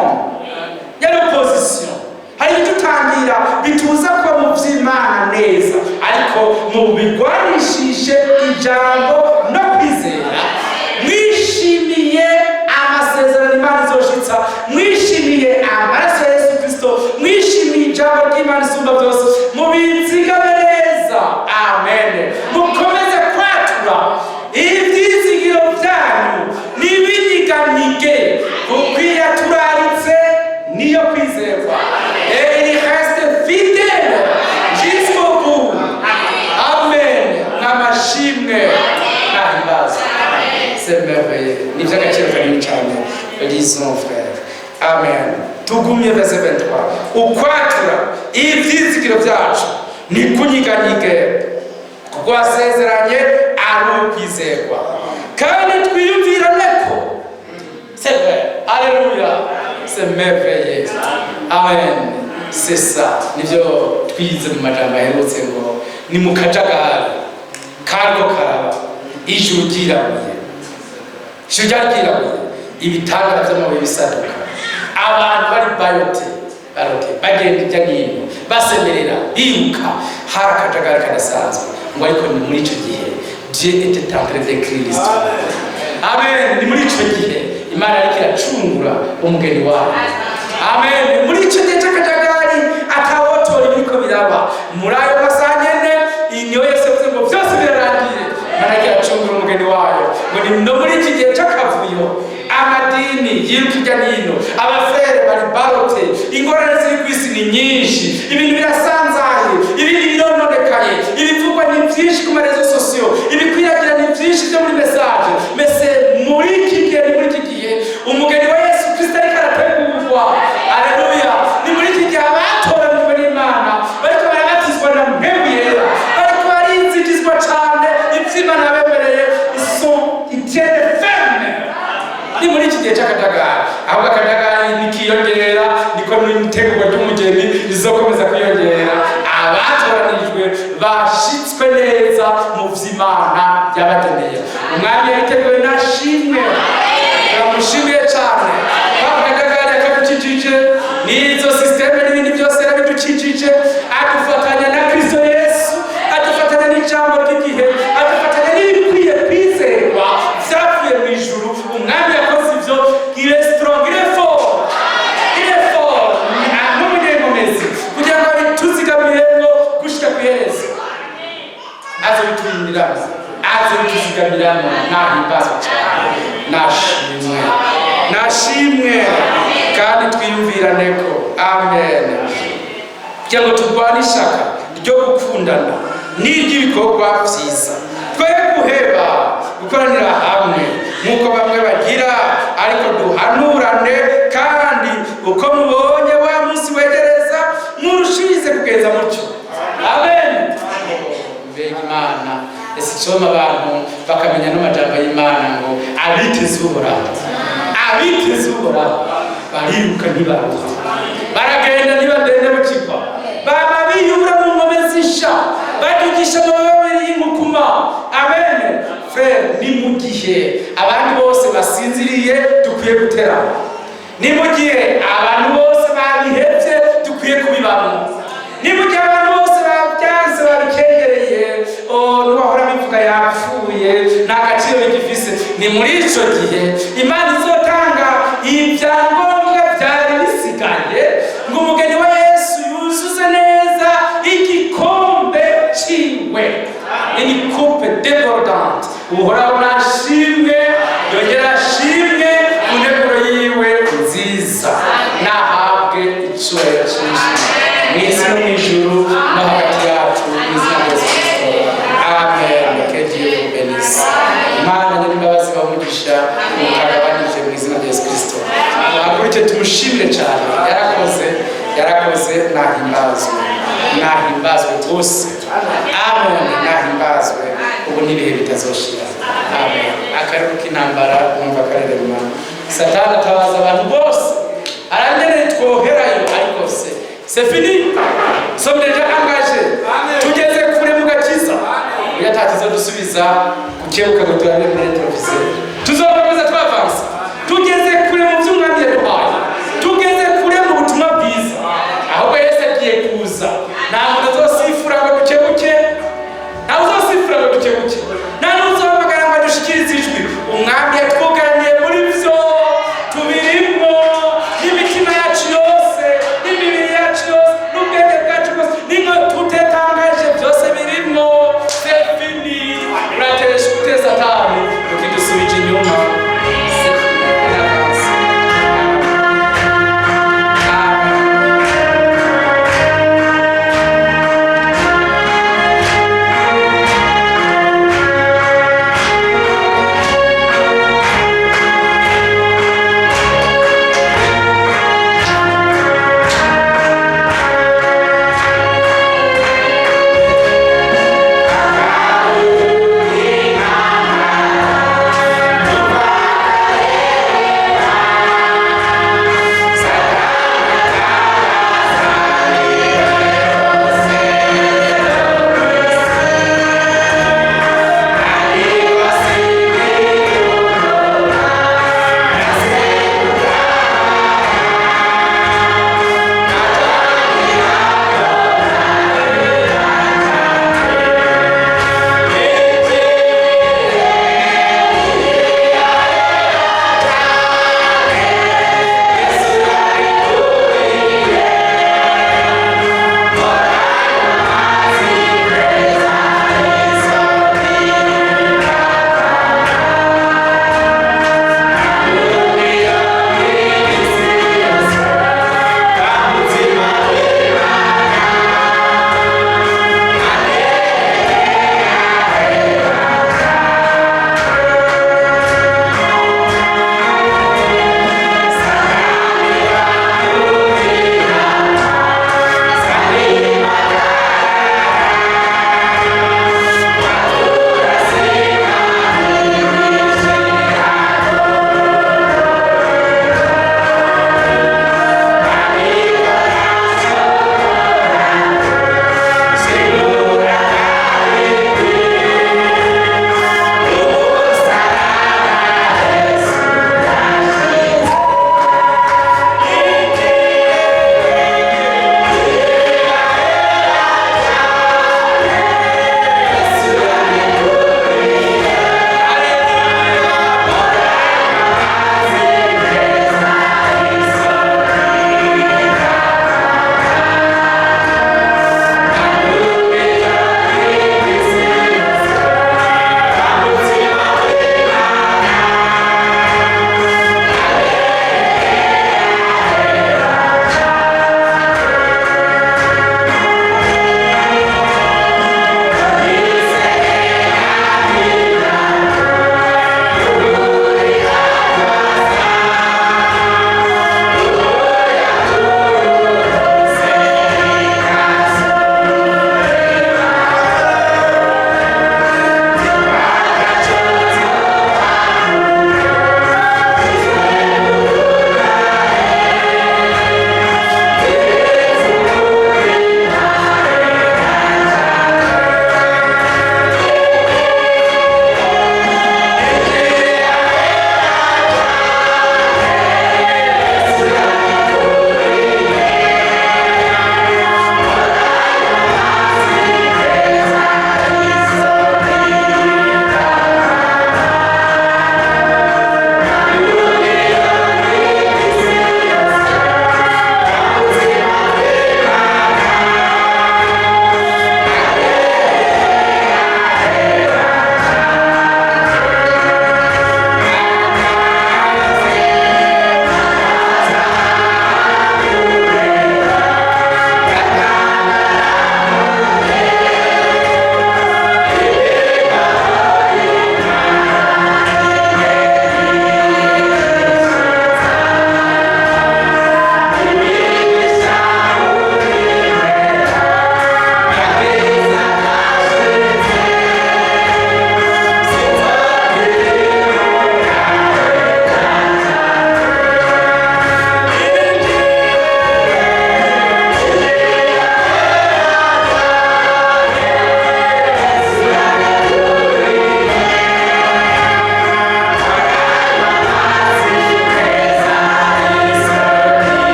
Il y a l'opposition. Hari tutangira bituza kwa mu by'Imana neza, ariko mu bigwanishije ijambo no kwizera. Mwishimiye amasezerano Imana izoshitsa, mwishimiye amaraso ya Yesu Kristo, mwishimiye ijambo ry'Imana isumba byose, mubizigame neza. Amen. Mukomeze kwatura ibyizigiro byanyu nibinyiganike, kuko iyo turaritse niyo kwizerwa. Et il reste fidèle jusqu'au bout. Amen. Namashimwe. Nahibaza. C'est merveilleux. Nous avons lisons frère. Amen. Tugumye verset 23. Ukwatura ivyizigiro byacu nikunyiganyige, kuko wasezeranye ari ukwizerwa kandi twiyumvirane ko. C'est vrai. Alléluia. C'est merveilleux. Amen. C'est ça. Nivyo twize mu majambo aherutse ngo ni mu kajagari kariko karaba ijuru ryirabuye. Ijuru ryirabuye, ibitanga by'amabuye bisaduka, abantu bari bayote bagenda ijya n'ino basemerera biruka, hari akajagari kadasanzwe. Ngo ariko ni muri icyo gihe Dieu était en train d'écrire l'histoire. Amen. Ni muri icyo gihe Imana ariko iracungura umugeni wayo. Amen. Muri icyo gihe cy'akajagari atawotora ibiko biraba, muri ayo masaha nyene niyo Yesu yavuze ngo byose birarangiye. Imana ariko iracungura umugeni wayo. Ngo ni no muri iki gihe cy'akavuyo, amadini yiruka ijya n'ino, abafere bari barote, ingorane ziri ku isi ni nyinshi, ibintu birasanzaye, ibindi birononekaye, ibivugwa ni byinshi ku marezo sosiyo, ibikwiragira ni byinshi byo muri message. Mese muri iki gihe umugeni wa Yesu Kristo ariko arategurwa. Haleluya. Ni muri iki gihe abatoranijwe n'Imana bariko barabatizwa na mpemu yera, bariko barinzigizwa cyane iby'Imana yabemereye igihe cy'akajagari, ahubwo akajagari nikiyongera niko n'itegurwa ry'umugeni rizokomeza kwiyongera. Abatoranijwe bashitswe neza mu vy'Imana yabageneye. Umwami yiteguye nashimwe, turamushimiye cyane. Akajagari akadukikije n'izo systeme n'ibindi byose yarabidukikije, adufatanya na Kristo Yesu, adufatanya n'ijambo ry'igihe, adufatanya n'ibikwiye kwizerwa vyavuye mu ijuru. Umwami yakoze ivyo, il est strong, il est fort, il est fort, n'umunyengomezi kugira ngo abituzigamiremo gushika kw'iherezo. Azobiturindiramo, azobituzigamiramo. Nahimbazwe cyane, nashimwe, nashimwe kandi twiyumvirane ko amen. Kugira ngo turwane ishaka ryo gukundana n'iry'ibikorwa vyiza, twe guheba gukoranira hamwe nk'uko bamwe bagira, ariko duhanurane, kandi uko mubonye wa munsi wegereza murushirize kugenza mutyo. Amen. Mbega Imana esicoma abantu bakamenya n'amajambo y'Imana ngo abiteze Uhoraho, abiteze Uhoraho bariruka ntibaruha, baragenda ntibagende mu kigo, baba biyura mu ngome zisha, badugisha amababiri y'ingukuma. Amen. Frere, ni mu gihe abandi bose basinziriye dukwiye guterana, ni mu gihe abantu bose babihevye dukwiye kubibamo, ni mu gihe abantu bose babyanze babikengereye, n'uwahora bivuga yapfuye nta gaciro bigifise. Ni muri ico gihe Imana izotanga ibyangombwa byari bisigaye ngo umugeni wa Yesu yuzuze neza igikombe ciwe, ini coupe débordante. Uhoraho nashimwe, yongera ashimwe ku nteguro yiwe nziza. Nahabwe icubahiro cyinshi mw'isi no mw'ijuru no hagati yacu, mw'izina rya Yesu Kristo. Amen. Que Dieu vous bénisse. Imana nyir'imbabazi bamugisha mukagabanije mw'izina rya Yesu Kristo. Ahagurike tumushimire cyane, yarakoze. Nahimbazwe, nahimbazwe rwose. Amen. Nahimbazwe ubu n'ibihe bitazoshira. Amen. Akarero k'intambara numva karerema, Satani atabaza abantu bose, arangeneye twoherayo, ariko c'est fini, sommes déjà engagés. Tugeze kure mu gakiza, iyo atatizo dusubiza kukebuka ngo turane muri televiziyo, tuzokomeza twavansa. Tugeze kure mu by'Umwami yaduhaye, tugeze kure mu butumwa bwiza, ahubwo Yesu agiye kuza. Nta muntu azosifura ngo dukebuke, nta uzosifura ngo dukebuke, nta n'uzohamagara ngo dushikirize ijwi. Umwami yatwuganiye muri byo, tubirimo n'imitima yacu yose, n'imibiri yacu yose, n'ubwenge bwacu bwose, n'ingo tutetangaje byose birimo. C'est fini. Urateresha guteza Satani ukidusubije inyuma.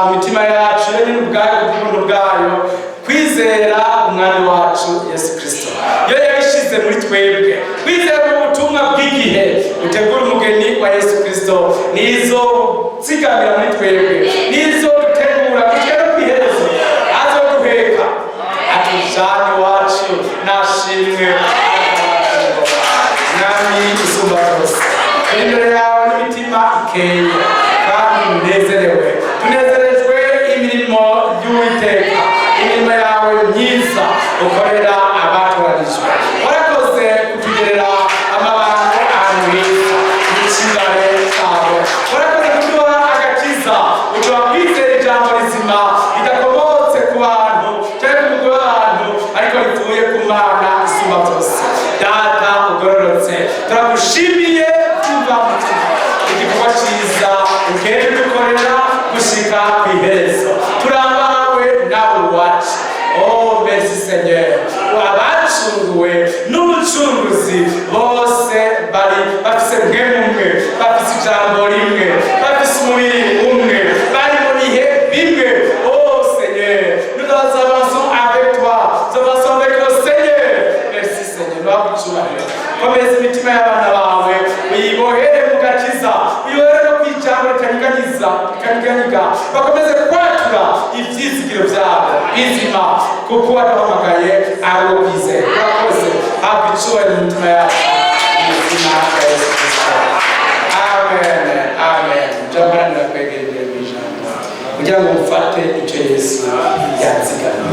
mu mitima yacu nyine ubwayo kubw'ubuntu bwayo kwizera umwami wacu Yesu Kristo. Iyo yabishize muri twebwe kwizera ubutumwa bw'igihe utegura umugeni wa Yesu Kristo nizo zigamira muri twebwe nizo dutegura kugera ku iherezo azoduheka atujane wacu nashimwe nami isumba byose. Imbere yawe n'imitima ikeye kandi unezerewe tunezerejwe imirimo y'Uwiteka, imirimo yawe myiza ukorera abatoranijwe. Warakoze kutugerera amabanga ahantu heza n'ikibare cyawe. Warakoze kuduha agakiza uduha kwizera ijambo rizima ridakomotse ku bantu cyangwa ku mugwi w'abantu ariko rivuye ku Mana isumba byose. Data ugororotse turagushimiye igikorwa cyiza ugende dukorera gushika ku iherezo. Turabawe nawe wacu. Oh merci Seigneur, abacunguwe n'umucunguzi bose bari bafise umwe bafise ijambo rimwe bafise umubiri umwe bari mu bihe bimwe. Oh Seigneur, nous avançons avec toi, nous avançons avec le Seigneur. Merci Seigneur, turagucurahira. Komeza imitima y'abana bawe uyibohere mu gakiza, uyibohere no kwijambo rikaniganiga bakomeze kwatura ivyizigiro vyabo bizima kuko waduhamagaye ari wo kwizera. Urakoze, habwa icubahiro mu mitima yacu mu izina rya Yesu Kristo. Amen, amen. Mjamparanira kwegera imbere mw'ijambo kugira ngo mufate icyo Yesu yazigamye.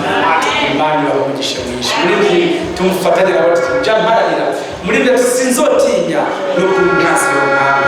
Imana ibahe mwinshi muri mwe tumufatanye nabo tujamparanira muri mwe sinzotinya no kumwasi w'Imana.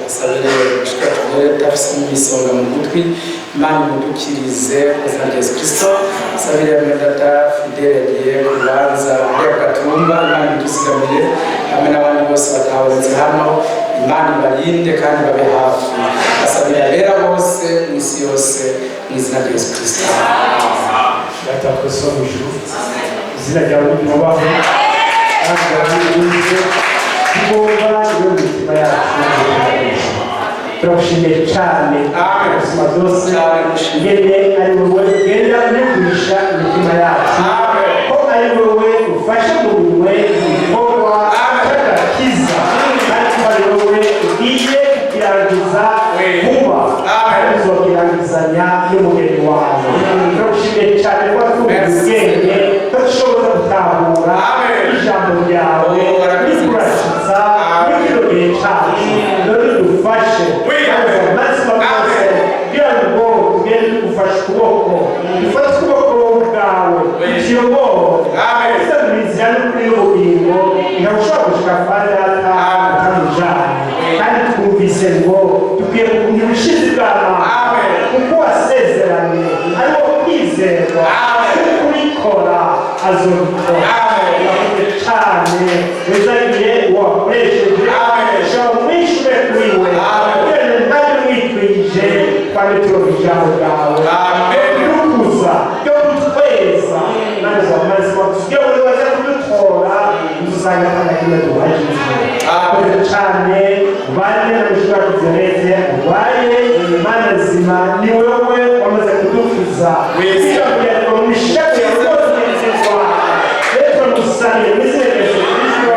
sabire ushikatwe tafisi misonga mu gutwi Imana mudukirize kuzina rya Yesu Kristo sabire mendata fidele giye kubanza ya katumba Imana dusigamire hamwe n'abandi bose batahuretse hano Imana barinde kandi babe hafi asabira bera bose n'isi yose n'izina rya Yesu Kristo Data ijuru izina ryawe ryubahwe kandi tugomba iyo mitima yacu turagushimiye cyane ubuzima bwose ngene ari wowe ugenda unigurisha imitima yacu ko ari wowe ufasha mu biwe ibikorwa by'agakiza kandi ko ari wowe ugiye kukirangiza vuba kandi uzokirangizanya n'umugeni wawe turagushimiye cyane ko watubwiye ubwenge ko dushobora gutahura ijambo ryawe rikurashiza muri kino gihe cyacu dore dufashe maze bamaze kugira ngo tugende tugufashe ukuboko dufate ukuboko bwawe tuyobore ese mu nzira n'ukuri y'ubugingo ntibushobora gushika kwa data utamujanye kandi twumvise ngo dukwiye kugumya ubushizi bw'Imana kuko wasezeranye ariwo kwizerwa kubikora azobikora cyane wizagiye wakoresheje ijambo mwishure kuri we kandi mwitwije kandi turoha ijambo ryawe dukuza ryo kutweza maze wamaze watubwiye buri waza kudutora dusanga kandi kimwe duhagije cyane ubane na bishobora kuzereze ubaye Imana nzima ni wewe wamaze kudukiza kugira ngo mu mishaka ya rwose nzizwa rero musaniye mu izina rya Yesu Kristo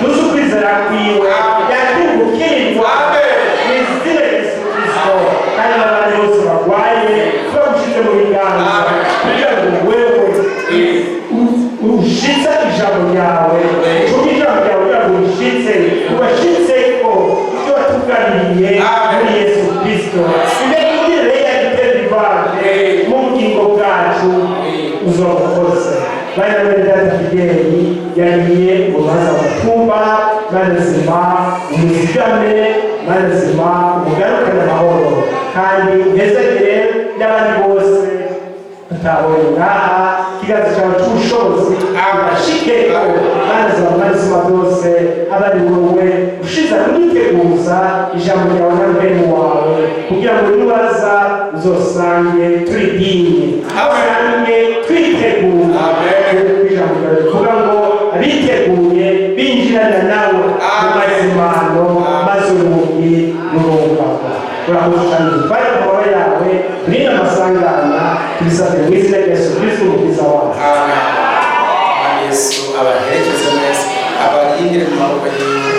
duze ukwizera kwiwe yakingukirwa mu izina rya Yesu Kristo kandi n'abandi bose barwaye tubagushize mu biganza kugira ngo wewe ushitse ijambo ryawe uvuge ijambo ryawe kugira ngo ushitse ubashitse ko ibyo watuganiriye muri Yesu Kristo imekugirire yagitera ibivane mu bugingo bwacu uzobukoze bari na bene data Fideli yagiye urubanza umutumba manazima umuzigame manazima umugarukane amahoro kandi uhezagire n'abandi bose tutabonye ngaha ikiganza cyawe cy'ubushobozi urashikeko manazima byose abari wowe ushize kumwiteguza ijambo ryawe na mwene wawe kugira ngo nibaza uzosange turi dini usange twitegura ijambo ryawe kugira ngo abiteguye binjirana nawe mu mazimano maze urugi rurumvaga urakoze cyane dutware ku mababa yawe turinde amasanganya tubisabire mu izina rya Yesu Kristo umukiza wacu Yesu abaherekeze neza abarindire mu maboko yiwe